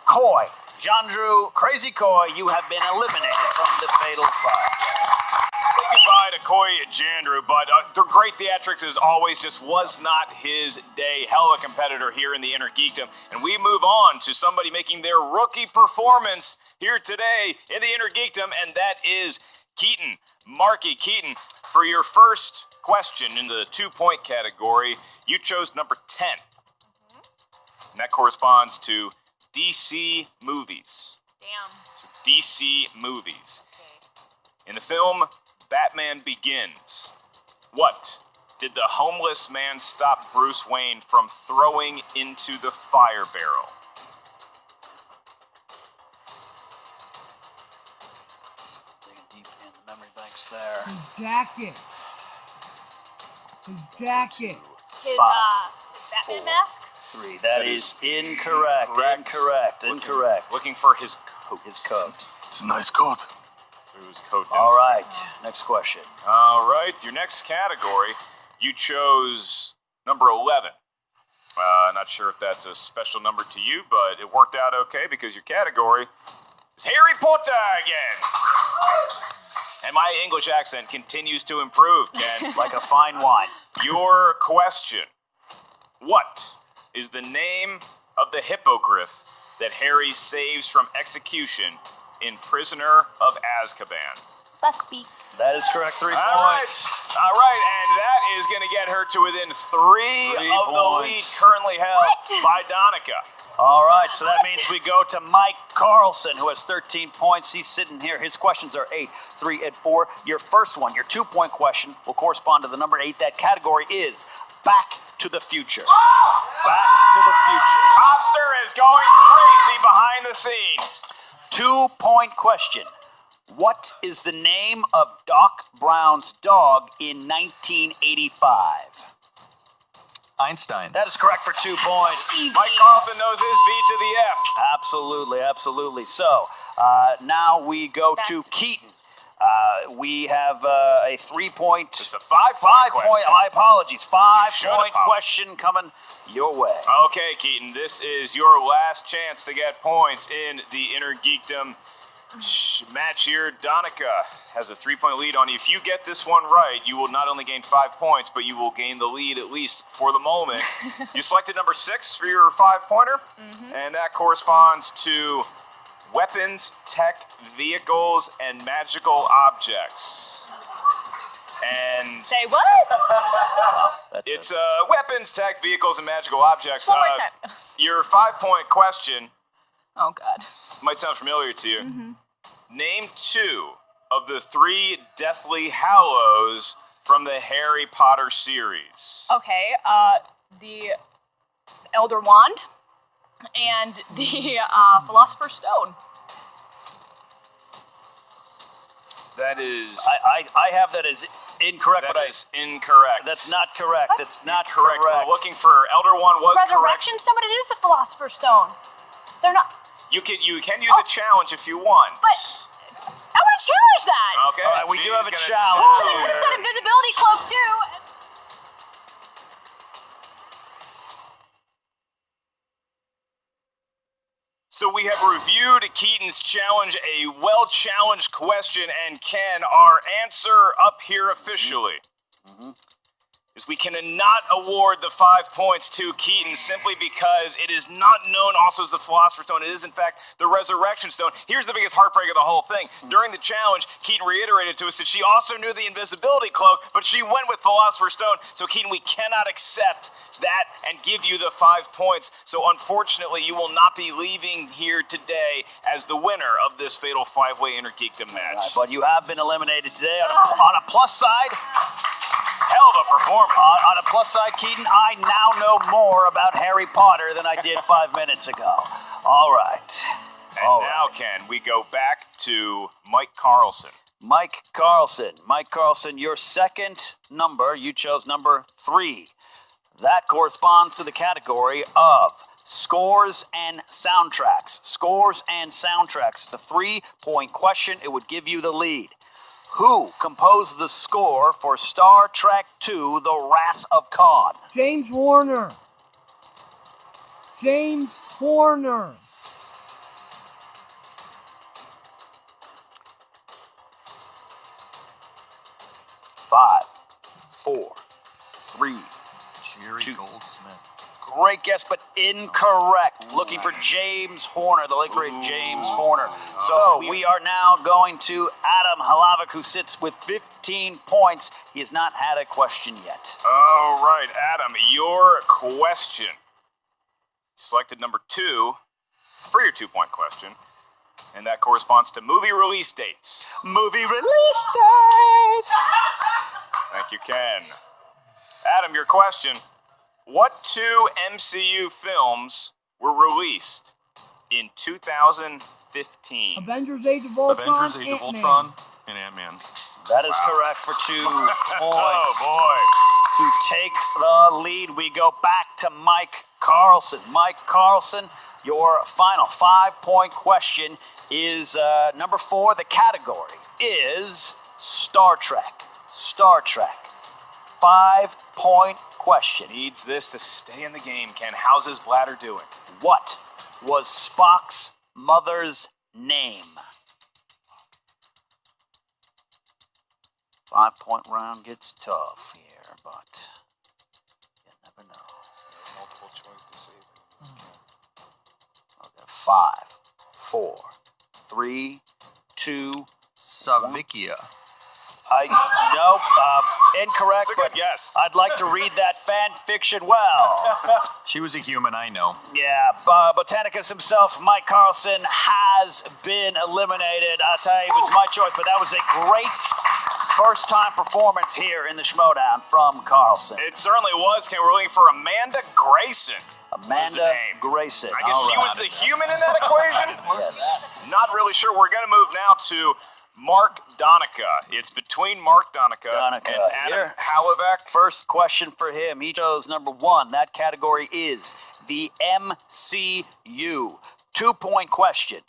Coy, Jandrew, Crazy Coy, you have been eliminated from the Fatal Five. Say goodbye to Coy Jandrew, but the great theatrics as always just was not his day. Hell of a competitor here in the Innergeekdom. And we move on to somebody making their rookie performance here today in the Innergeekdom, and that is Keaton. Marky Keaton, for your first question in the 2-point category, you chose number 10. And that corresponds to DC movies. Damn. DC movies. Okay. In the film Batman Begins, what did the homeless man stop Bruce Wayne from throwing into the fire barrel? Digging deep in the memory banks there. His jacket. His jacket. His, 5, Batman 4, mask? 3. That is incorrect. Incorrect. Looking for his coat. His coat. It's a nice coat. Threw his coat in. All right. Next question. All right, your next category, you chose number 11. Not sure if that's a special number to you, but it worked out okay because your category is Harry Potter again. And my English accent continues to improve, Ken. Like a fine wine. Your question. What is the name of the hippogriff that Harry saves from execution in Prisoner of Azkaban? Buckbeak. That is correct. 3 All right. points. All right, and that is going to get her to within 3 of the lead points. currently held by Donica. All right, so that means we go to Mike Carlson, who has 13 points. He's sitting here. His questions are 8, 3, and 4. Your first one, your 2-point question, will correspond to the number 8. That category is Back to the Future. Back to the Future. Hopster is going crazy behind the scenes. 2-point question. What is the name of Doc Brown's dog in 1985? Einstein. That is correct for 2 points. Mike Carlson knows his B to the F. Absolutely, absolutely. So now we go to Keaton. We have a 3-point. It's a 5-point point. My apologies. 5-point apologize. question coming your way. Okay, Keaton, this is your last chance to get points in the Innergeekdom match here. Donica has a 3-point lead on you. If you get this one right, you will not only gain 5 points, but you will gain the lead, at least for the moment. You selected number 6 for your 5-pointer, and that corresponds to weapons, tech, vehicles, and magical objects. And Say what? it's weapons, tech, vehicles, and magical objects. One more time. Your 5-point question Oh, God. might sound familiar to you. Name 2 of the 3 Deathly Hallows from the Harry Potter series. Okay, the Elder Wand and the Philosopher's Stone. That is I have that as incorrect, that but is incorrect. that's not correct. That's not correct. correct. We're looking for Elder Wand was correct. Resurrection Stone, but it is the Philosopher's Stone. They're not. You can use a challenge if you want. But I want to challenge that. Okay. All right, we do have a she's challenge. Oh, they could have said invisibility cloak too. So we have reviewed Keaton's challenge, a well-challenged question, and Ken, our answer up here officially is we cannot award the 5 points to Keaton simply because it is not known also as the Philosopher's Stone. It is, in fact, the Resurrection Stone. Here's the biggest heartbreak of the whole thing. During the challenge, Keaton reiterated to us that she also knew the invisibility cloak, but she went with Philosopher's Stone. So, Keaton, we cannot accept that and give you the 5 points. So, unfortunately, you will not be leaving here today as the winner of this fatal 5-way Innergeekdom match. But you have been eliminated today. On a plus side, Hell of a performance. on a plus side, Keaton, I now know more about Harry Potter than I did 5 minutes ago. All right. And now, Ken, we go back to Mike Carlson. Mike Carlson, your second number, you chose number 3. That corresponds to the category of scores and soundtracks. Scores and soundtracks. It's a 3-point question. It would give you the lead. Who composed the score for Star Trek II, The Wrath of Khan? James Horner. James Horner. Five, 4, 3. Jerry Two. Goldsmith. Great guess, but incorrect. Looking for James Horner, the late great James Horner. So we are now going to Adam Halavic, who sits with 15 points. He has not had a question yet. All right, Adam, your question. Selected number 2 for your 2-point question, and that corresponds to movie release dates. Movie release dates! Thank you, Ken. Adam, your question. What 2 MCU films were released in 2015? Avengers Age of Ultron. Avengers: Age of Ant-Man. Ultron and Ant-Man. That is correct for 2 points. Oh, To take the lead, we go back to Mike Carlson. Mike Carlson, your final 5-point question is number 4. The category is Star Trek. Star Trek. 5-point question. boy. Needs this to stay in the game, Ken. How's his bladder doing? What was Spock's mother's name? 5-point round gets tough here, but you never know. Multiple choice to save it. Okay, 5, 4, 3, 2. Savikia. Incorrect. That's a good guess. I'd like to read that fan fiction well. She was a human, I know. Yeah, Botanicus himself, Mike Carlson, has been eliminated. I'll tell you, it was my choice, but that was a great first-time performance here in the Schmodown from Carlson. It certainly was, Ken. We're looking for Amanda Grayson. Amanda Grayson. I guess she was the human in that equation? Yes. Not really sure. We're going to move now to Mark Donica. It's between Mark Donica and Adam Here. Hallebeck. First question for him. He chose number 1. That category is the MCU. 2-point question.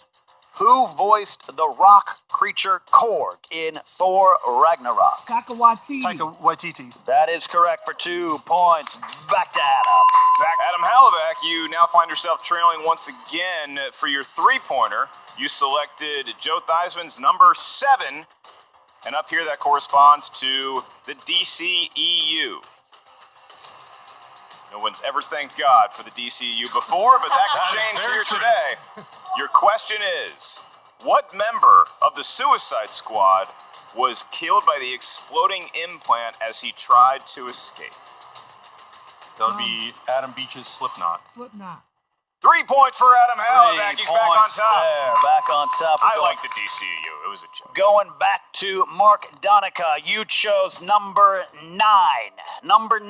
Who voiced the rock creature Korg in Thor Ragnarok? Taika Waititi. Taika Waititi. That is correct for 2 points. Back to Adam. Adam Hallebeck, you now find yourself trailing once again for your 3-pointer. You selected Joe Theismann's number 7, and up here that corresponds to the DCEU. No one's ever thanked God for the DCEU before, but that could change here today. Your question is, what member of the Suicide Squad was killed by the exploding implant as he tried to escape? That would be Adam Beach's Slipknot. Slipknot. 3 points for Adam Hallebeck. He's back on points top. there. Back on top. I like the DCEU. It was a joke. Going back to Mark Donica, you chose number 9. Number 9.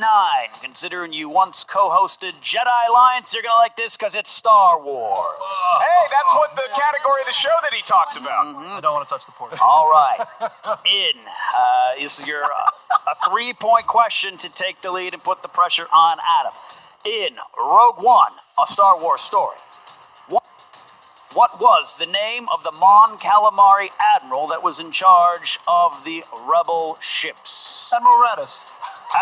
Considering you once co-hosted Jedi Alliance, you're gonna like this because it's Star Wars. Hey, that's what the category of the show that he talks about. I don't want to touch the port. All right. This is your a 3-point question to take the lead and put the pressure on Adam. In Rogue One, a Star Wars story, what was the name of the Mon Calamari admiral that was in charge of the rebel ships? Admiral Raddus.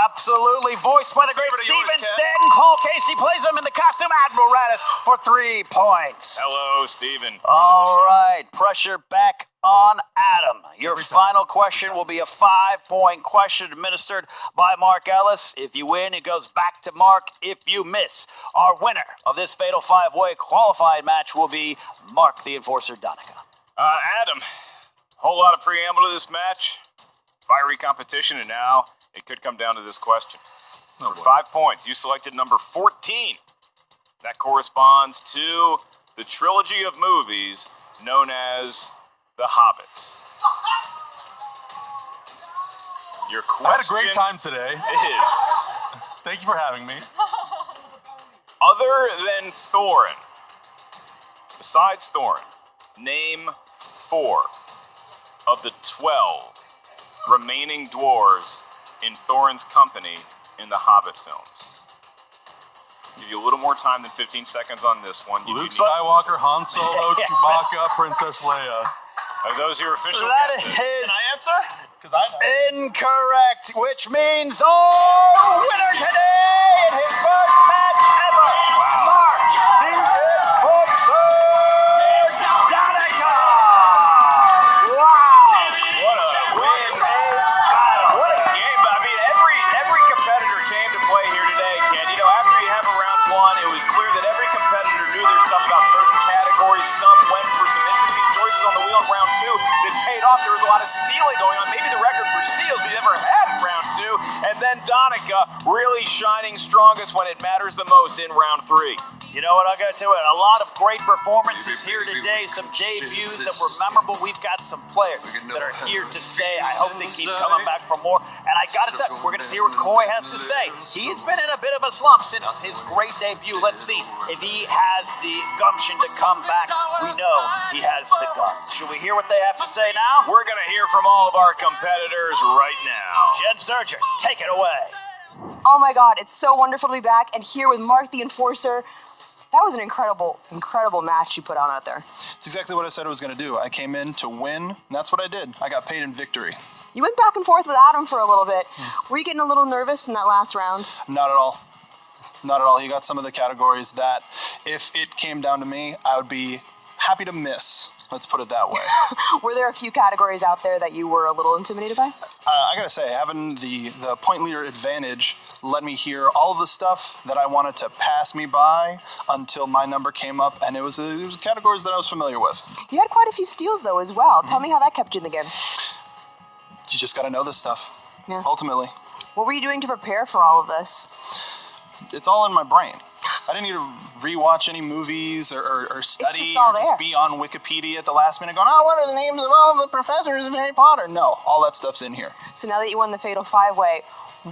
Absolutely, voiced by the great Favorite of yours, Steven Ken. Stanton. Paul Casey plays him in the costume Admiral Raddus for 3 points. Hello, Steven. All right, pressure back on Adam. Your final question will be a 5-point question administered by Mark Ellis. If you win, it goes back to Mark. If you miss, our winner of this Fatal 5-Way qualified match will be Mark the Enforcer Donica. Adam, whole lot of preamble to this match. Fiery competition, and now it could come down to this question. For 5 points, you selected number 14. That corresponds to the trilogy of movies known as The Hobbit. Your question I had a great time today. is, Thank you for having me. other than Thorin, besides Thorin, name 4 of the 12 remaining dwarves in Thorin's company in the Hobbit films. Give you a little more time than 15 seconds on this one. You Luke do need- Skywalker, Han Solo, Chewbacca, Princess Leia. Are those your official That guesses? is Answer? Because I know. incorrect, which means our winner today in his first match ever, Mark the Enforcer Donica. Wow. What a win. What a game. I mean, every competitor came to play here today, Ken. You know, after you have a round 1, it was clear that every competitor knew their stuff about certain categories. Some went for some interesting choices on the wheel in round 2 that paid off. There was a lot of stealing going on. Maybe the record for steals we ever had in round 2. And then Donica really shining strongest when it matters the most in round 3. You know what, I got to tell you, a lot of great performances here today, some debuts that were memorable. We've got some players that are here to stay. I hope they keep coming back for more. And I got to tell you, we're going to see what Coy has to say. He has been in a bit of a slump since his great debut. Let's see if he has the gumption to come back. We know he has the guts. Should we hear what they have to say now? We're going to hear from all of our competitors right now. Jen Sturgeon, take it away. Oh my God, it's so wonderful to be back and here with Mark the Enforcer. That was an incredible, incredible match you put on out there. It's exactly what I said I was going to do. I came in to win, and that's what I did. I got paid in victory. You went back and forth with Adam for a little bit. Were you getting a little nervous in that last round? Not at all. Not at all. He got some of the categories that if it came down to me, I would be happy to miss. Let's put it that way. Were there a few categories out there that you were a little intimidated by? I gotta say, having the point leader advantage let me hear all of the stuff that I wanted to pass me by until my number came up, and it was categories that I was familiar with. You had quite a few steals, though, as well. Tell me how that kept you in the game. You just gotta know this stuff, Yeah. ultimately. What were you doing to prepare for all of this? It's all in my brain. I didn't need to rewatch any movies or study just all or just there. be on Wikipedia at the last minute going, oh, what are the names of all the professors of Harry Potter? No, all that stuff's in here. So now that you won the Fatal 5-Way,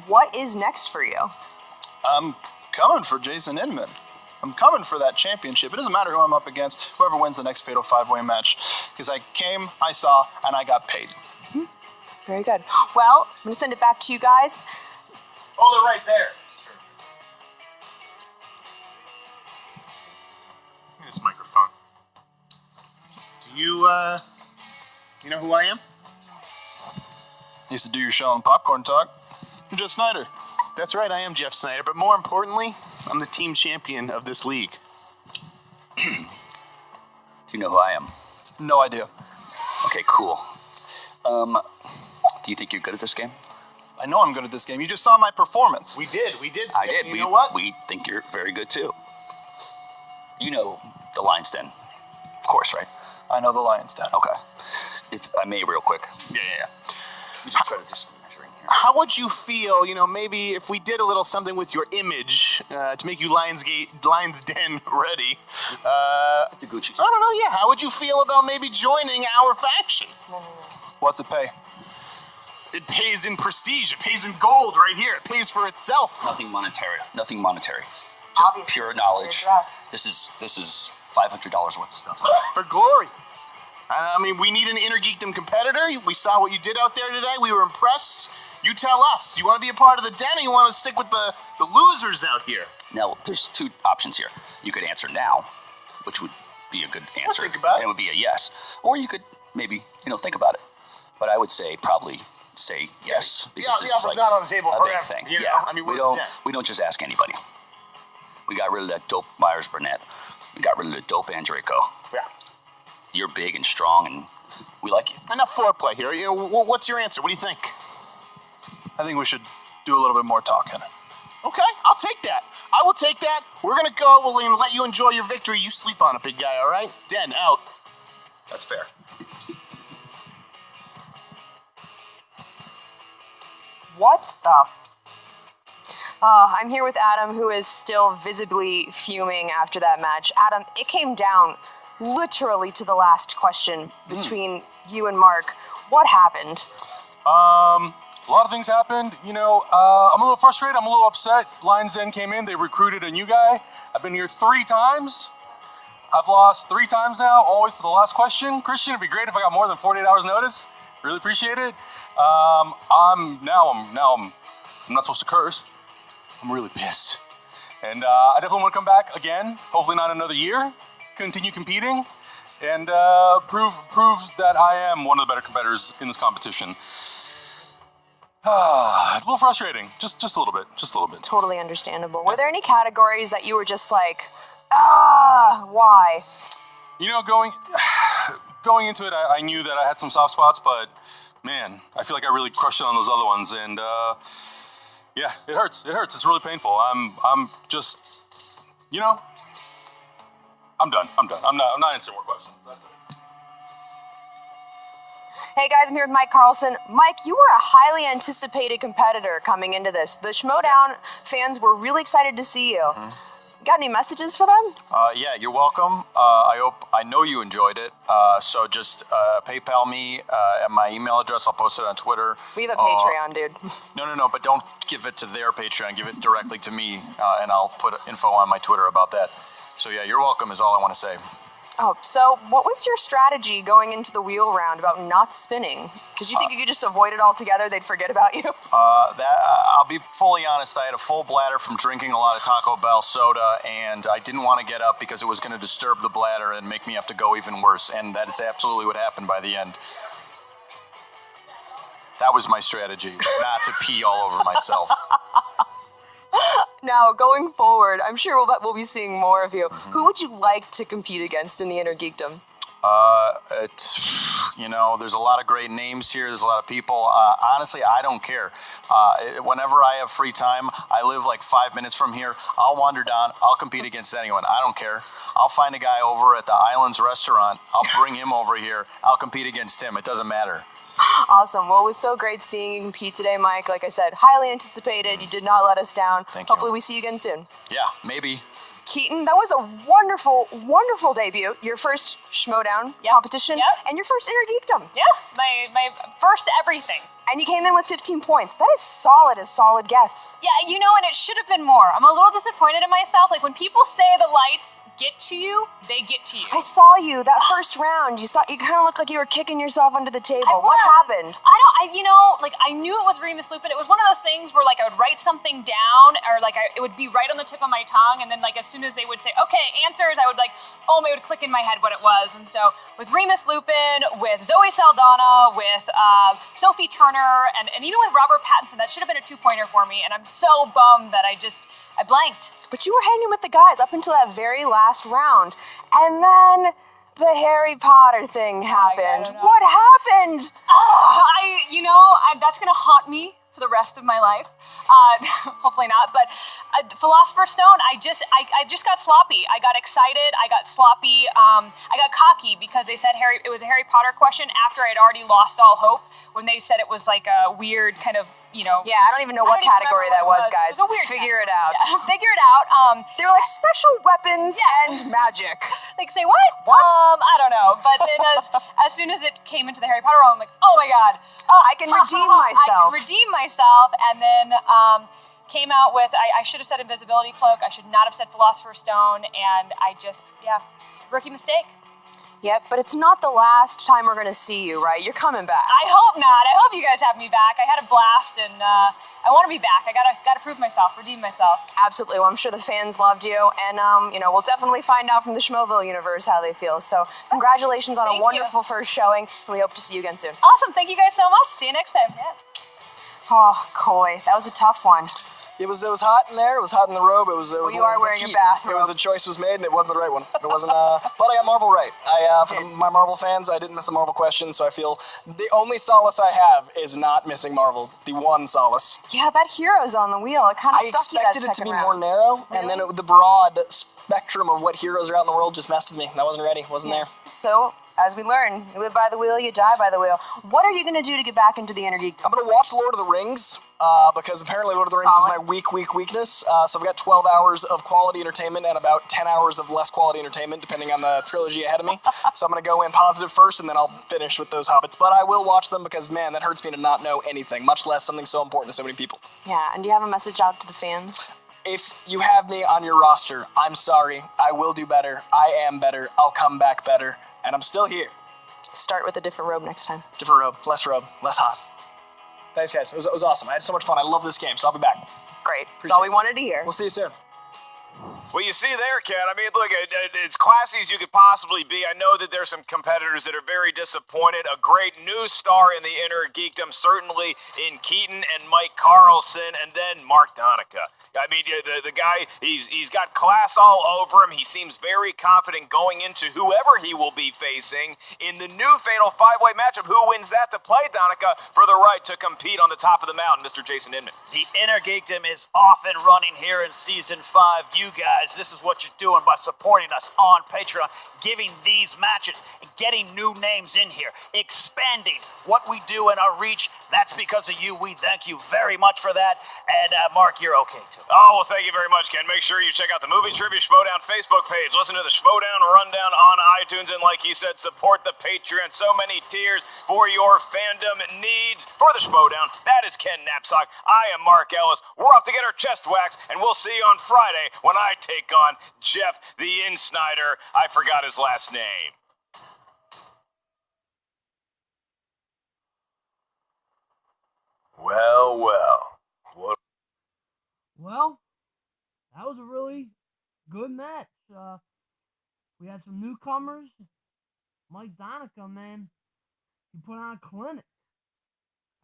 what is next for you? I'm coming for Jason Inman. I'm coming for that championship. It doesn't matter who I'm up against, whoever wins the next Fatal 5-Way match. Because I came, I saw, and I got paid. Very good. Well, I'm going to send it back to you guys. Hold it right there. This microphone. Do you know who I am? Used to do your show on Popcorn Talk. I'm Jeff Snyder. That's right, I am Jeff Snyder, but more importantly, I'm the team champion of this league. Do you know who I am? No idea. Okay, cool. Do you think you're good at this game? I know I'm good at this game. You just saw my performance. We did. I did. You know what? We think you're very good too. You know the Lion's Den, of course, right? I know the Lion's Den. Okay. If I may, real quick. Yeah. We just try to do some measuring here. How would you feel, maybe if we did a little something with your image to make you Lion's Den ready? The Gucci. I don't know, yeah. How would you feel about maybe joining our faction? What's it pay? It pays in prestige. It pays in gold right here. It pays for itself. Nothing monetary. Just Obviously, pure knowledge. you're This is $500 worth of stuff. For glory. I mean, we need an Innergeekdom competitor. We saw what you did out there today. We were impressed. You tell us. Do you want to be a part of the den, or you want to stick with the losers out here? Now, there's two options here. You could answer now, which would be a good answer. think about it. And it would be a yes. Or you could maybe, think about it. But I would probably say yes, because the this is offer's like not on the table a forever, big thing. you know? Yeah, I mean, we don't just ask anybody. We got rid of that dope Myers-Burnett. We got rid of the dope Andrico. Yeah. You're big and strong, and we like you. Enough foreplay here. What's your answer? What do you think? I think we should do a little bit more talking. Okay, I'll take that. I will take that. We're gonna go. We'll let you enjoy your victory. You sleep on it, big guy. All right? Den out. That's fair. What the? I'm here with Adam, who is still visibly fuming after that match. Adam, it came down literally to the last question between you and Mark. What happened? A lot of things happened. I'm a little frustrated. I'm a little upset. Lion's Den came in. They recruited a new guy. I've been here 3 times. I've lost 3 times now, always to the last question. Christian, it'd be great if I got more than 48 hours notice. Really appreciate it. I'm not supposed to curse. I'm really pissed. And I definitely want to come back again. Hopefully not another year. Continue competing and prove that I am one of the better competitors in this competition. A little frustrating. Just a little bit. Totally understandable. Were there any categories that you were just like, why? Going into it, I knew that I had some soft spots, but man, I feel like I really crushed it on those other ones, and yeah, it hurts. It's really painful. I'm just, I'm done. I'm not answering more questions. That's it. Hey guys, I'm here with Mike Carlson. Mike, you were a highly anticipated competitor coming into this. The Schmodown fans were really excited to see you. Got any messages for them? Yeah, you're welcome. I know you enjoyed it. So just PayPal me at my email address. I'll post it on Twitter. We have a Patreon, dude. No, but don't give it to their Patreon. Give it directly to me, and I'll put info on my Twitter about that. So yeah, you're welcome is all I want to say. Oh, so what was your strategy going into the wheel round about not spinning? Did you think you could just avoid it altogether? They'd forget about you? I'll be fully honest. I had a full bladder from drinking a lot of Taco Bell soda, and I didn't want to get up because it was going to disturb the bladder and make me have to go even worse. And that is absolutely what happened by the end. That was my strategy, not to pee all over myself. Now, going forward, I'm sure we'll be seeing more of you. Who would you like to compete against in the Innergeekdom? There's a lot of great names here. There's a lot of people. Honestly, I don't care. Whenever I have free time, I live like 5 minutes from here. I'll wander down. I'll compete against anyone. I don't care. I'll find a guy over at the Islands restaurant. I'll bring him over here. I'll compete against him. It doesn't matter. Awesome. Well, it was so great seeing you compete today, Mike. Like I said, highly anticipated. You did not let us down. Thank you. Hopefully we see you again soon. Yeah, maybe. Keaton, that was a wonderful, wonderful debut. Your first Schmodown competition and your first Innergeekdom. Yeah, my first everything. And you came in with 15 points. That is solid as solid gets. Yeah, and it should have been more. I'm a little disappointed in myself. Like when people say the lights get to you, they get to you. I saw you that first round. You kind of looked like you were kicking yourself under the table. What happened? I knew it was Remus Lupin. It was one of those things where I would write something down, or it would be right on the tip of my tongue, and then as soon as they would say, okay, answers, I would it would click in my head what it was. And so with Remus Lupin, with Zoe Saldana, with Sophie Turner, and even with Robert Pattinson, that should have been a 2-pointer for me, and I'm so bummed that I blanked. But you were hanging with the guys up until that very last round, and then the Harry Potter thing happened. What happened? That's gonna haunt me for the rest of my life. Hopefully not. But Philosopher's Stone, I just got sloppy. I got excited. I got sloppy. I got cocky because they said it was a Harry Potter question after I'd already lost all hope when they said it was like a weird kind of, Yeah, I don't even know what category that was, guys. It was a weird Figure it out. Yeah, figure it out. They were like special weapons and magic. Say what? What? I don't know. But then as soon as it came into the Harry Potter realm, I'm like, oh my god. I can redeem myself. I can redeem myself. And then came out with, I should have said Invisibility Cloak. I should not have said Philosopher's Stone. And rookie mistake. Yep, but it's not the last time we're gonna see you, right? You're coming back. I hope not. I hope you guys have me back. I had a blast, and I want to be back. I gotta prove myself, redeem myself. Absolutely. Well, I'm sure the fans loved you, and we'll definitely find out from the Schmoville universe how they feel. So, congratulations on a wonderful first showing, and we hope to see you again soon. Awesome. Thank you guys so much. See you next time. Yeah. Oh, Coy, that was a tough one. It was hot in there. It was hot in the robe. It was. You are wearing a bathrobe. It was a choice was made, and it wasn't the right one. It wasn't. But I got Marvel right. For my Marvel fans, I didn't miss a Marvel question, so I feel the only solace I have is not missing Marvel. The one solace. Yeah, that hero's on the wheel. It kind of stuck you that second round. I expected it to be more narrow, and then the broad spectrum of what heroes are out in the world just messed with me. I wasn't ready. Wasn't there. So, as we learn, you live by the wheel, you die by the wheel. What are you going to do to get back into the Innergeekdom? I'm going to watch Lord of the Rings, because apparently Lord of the Rings is my weakness. So I've got 12 hours of quality entertainment and about 10 hours of less quality entertainment, depending on the trilogy ahead of me. So I'm going to go in positive first, and then I'll finish with those hobbits. But I will watch them because, man, that hurts me to not know anything, much less something so important to so many people. Yeah, and do you have a message out to the fans? If you have me on your roster, I'm sorry. I will do better. I am better. I'll come back better. And I'm still here. Start with a different robe next time. Different robe, less hot. Thanks, guys. It was awesome. I had so much fun. I love this game, so I'll be back. Great. That's all we wanted to hear. We'll see you soon. Well, you see there, Ken. I mean, look, as classy as you could possibly be. I know that there's some competitors that are very disappointed. A great new star in the Innergeekdom, certainly in Keaton and Mike Carlson, and then Mark Donica. I mean, the guy, he's got class all over him. He seems very confident going into whoever he will be facing in the new Fatal 5-Way matchup. Who wins that to play Donica for the right to compete on the top of the mountain, Mr. Jason Inman? The Innergeekdom is off and running here in Season 5. You guys, this is what you're doing by supporting us on Patreon, giving these matches, getting new names in here, expanding what we do in our reach. That's because of you. We thank you very much for that. And Mark, you're okay too. Oh, well, thank you very much, Ken. Make sure you check out the Movie Trivia Schmodown Facebook page. Listen to the Schmodown Rundown on iTunes. And like you said, support the Patreon. So many tiers for your fandom needs. For the Schmodown, that is Ken Knapsack. I am Mark Ellis. We're off to get our chest waxed, and we'll see you on Friday when I take on Jeff the Insnider. I forgot his last name. Well. What? Well, that was a really good match. We had some newcomers. Mike Donica, man, he put on a clinic.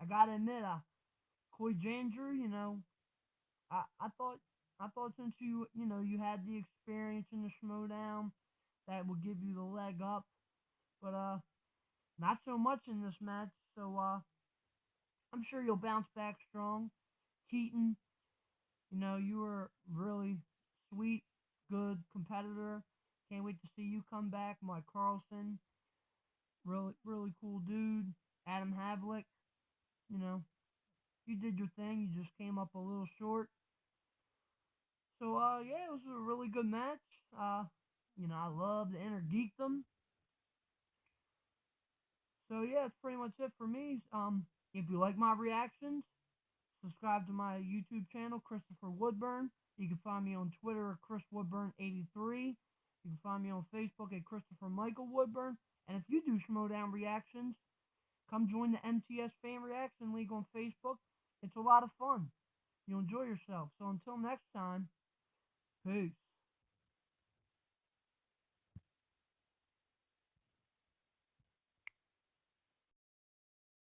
I gotta admit, Coy Janger, I thought since you had the experience in the Schmodown, that would give you the leg up. but not so much in this match. So I'm sure you'll bounce back strong. Keaton, you were really sweet, good competitor. Can't wait to see you come back. Mike Carlson, really, really cool dude. Adam Havlick, you know, you did your thing. You just came up a little short. So, yeah, it was a really good match. I love the Innergeekdom. So, yeah, that's pretty much it for me. If you like my reactions, subscribe to my YouTube channel, Christopher Woodburn. You can find me on Twitter at ChrisWoodburn83. You can find me on Facebook at Christopher Michael Woodburn. And if you do Schmodown reactions, come join the MTS Fan Reaction League on Facebook. It's a lot of fun. You'll enjoy yourself. So until next time, peace.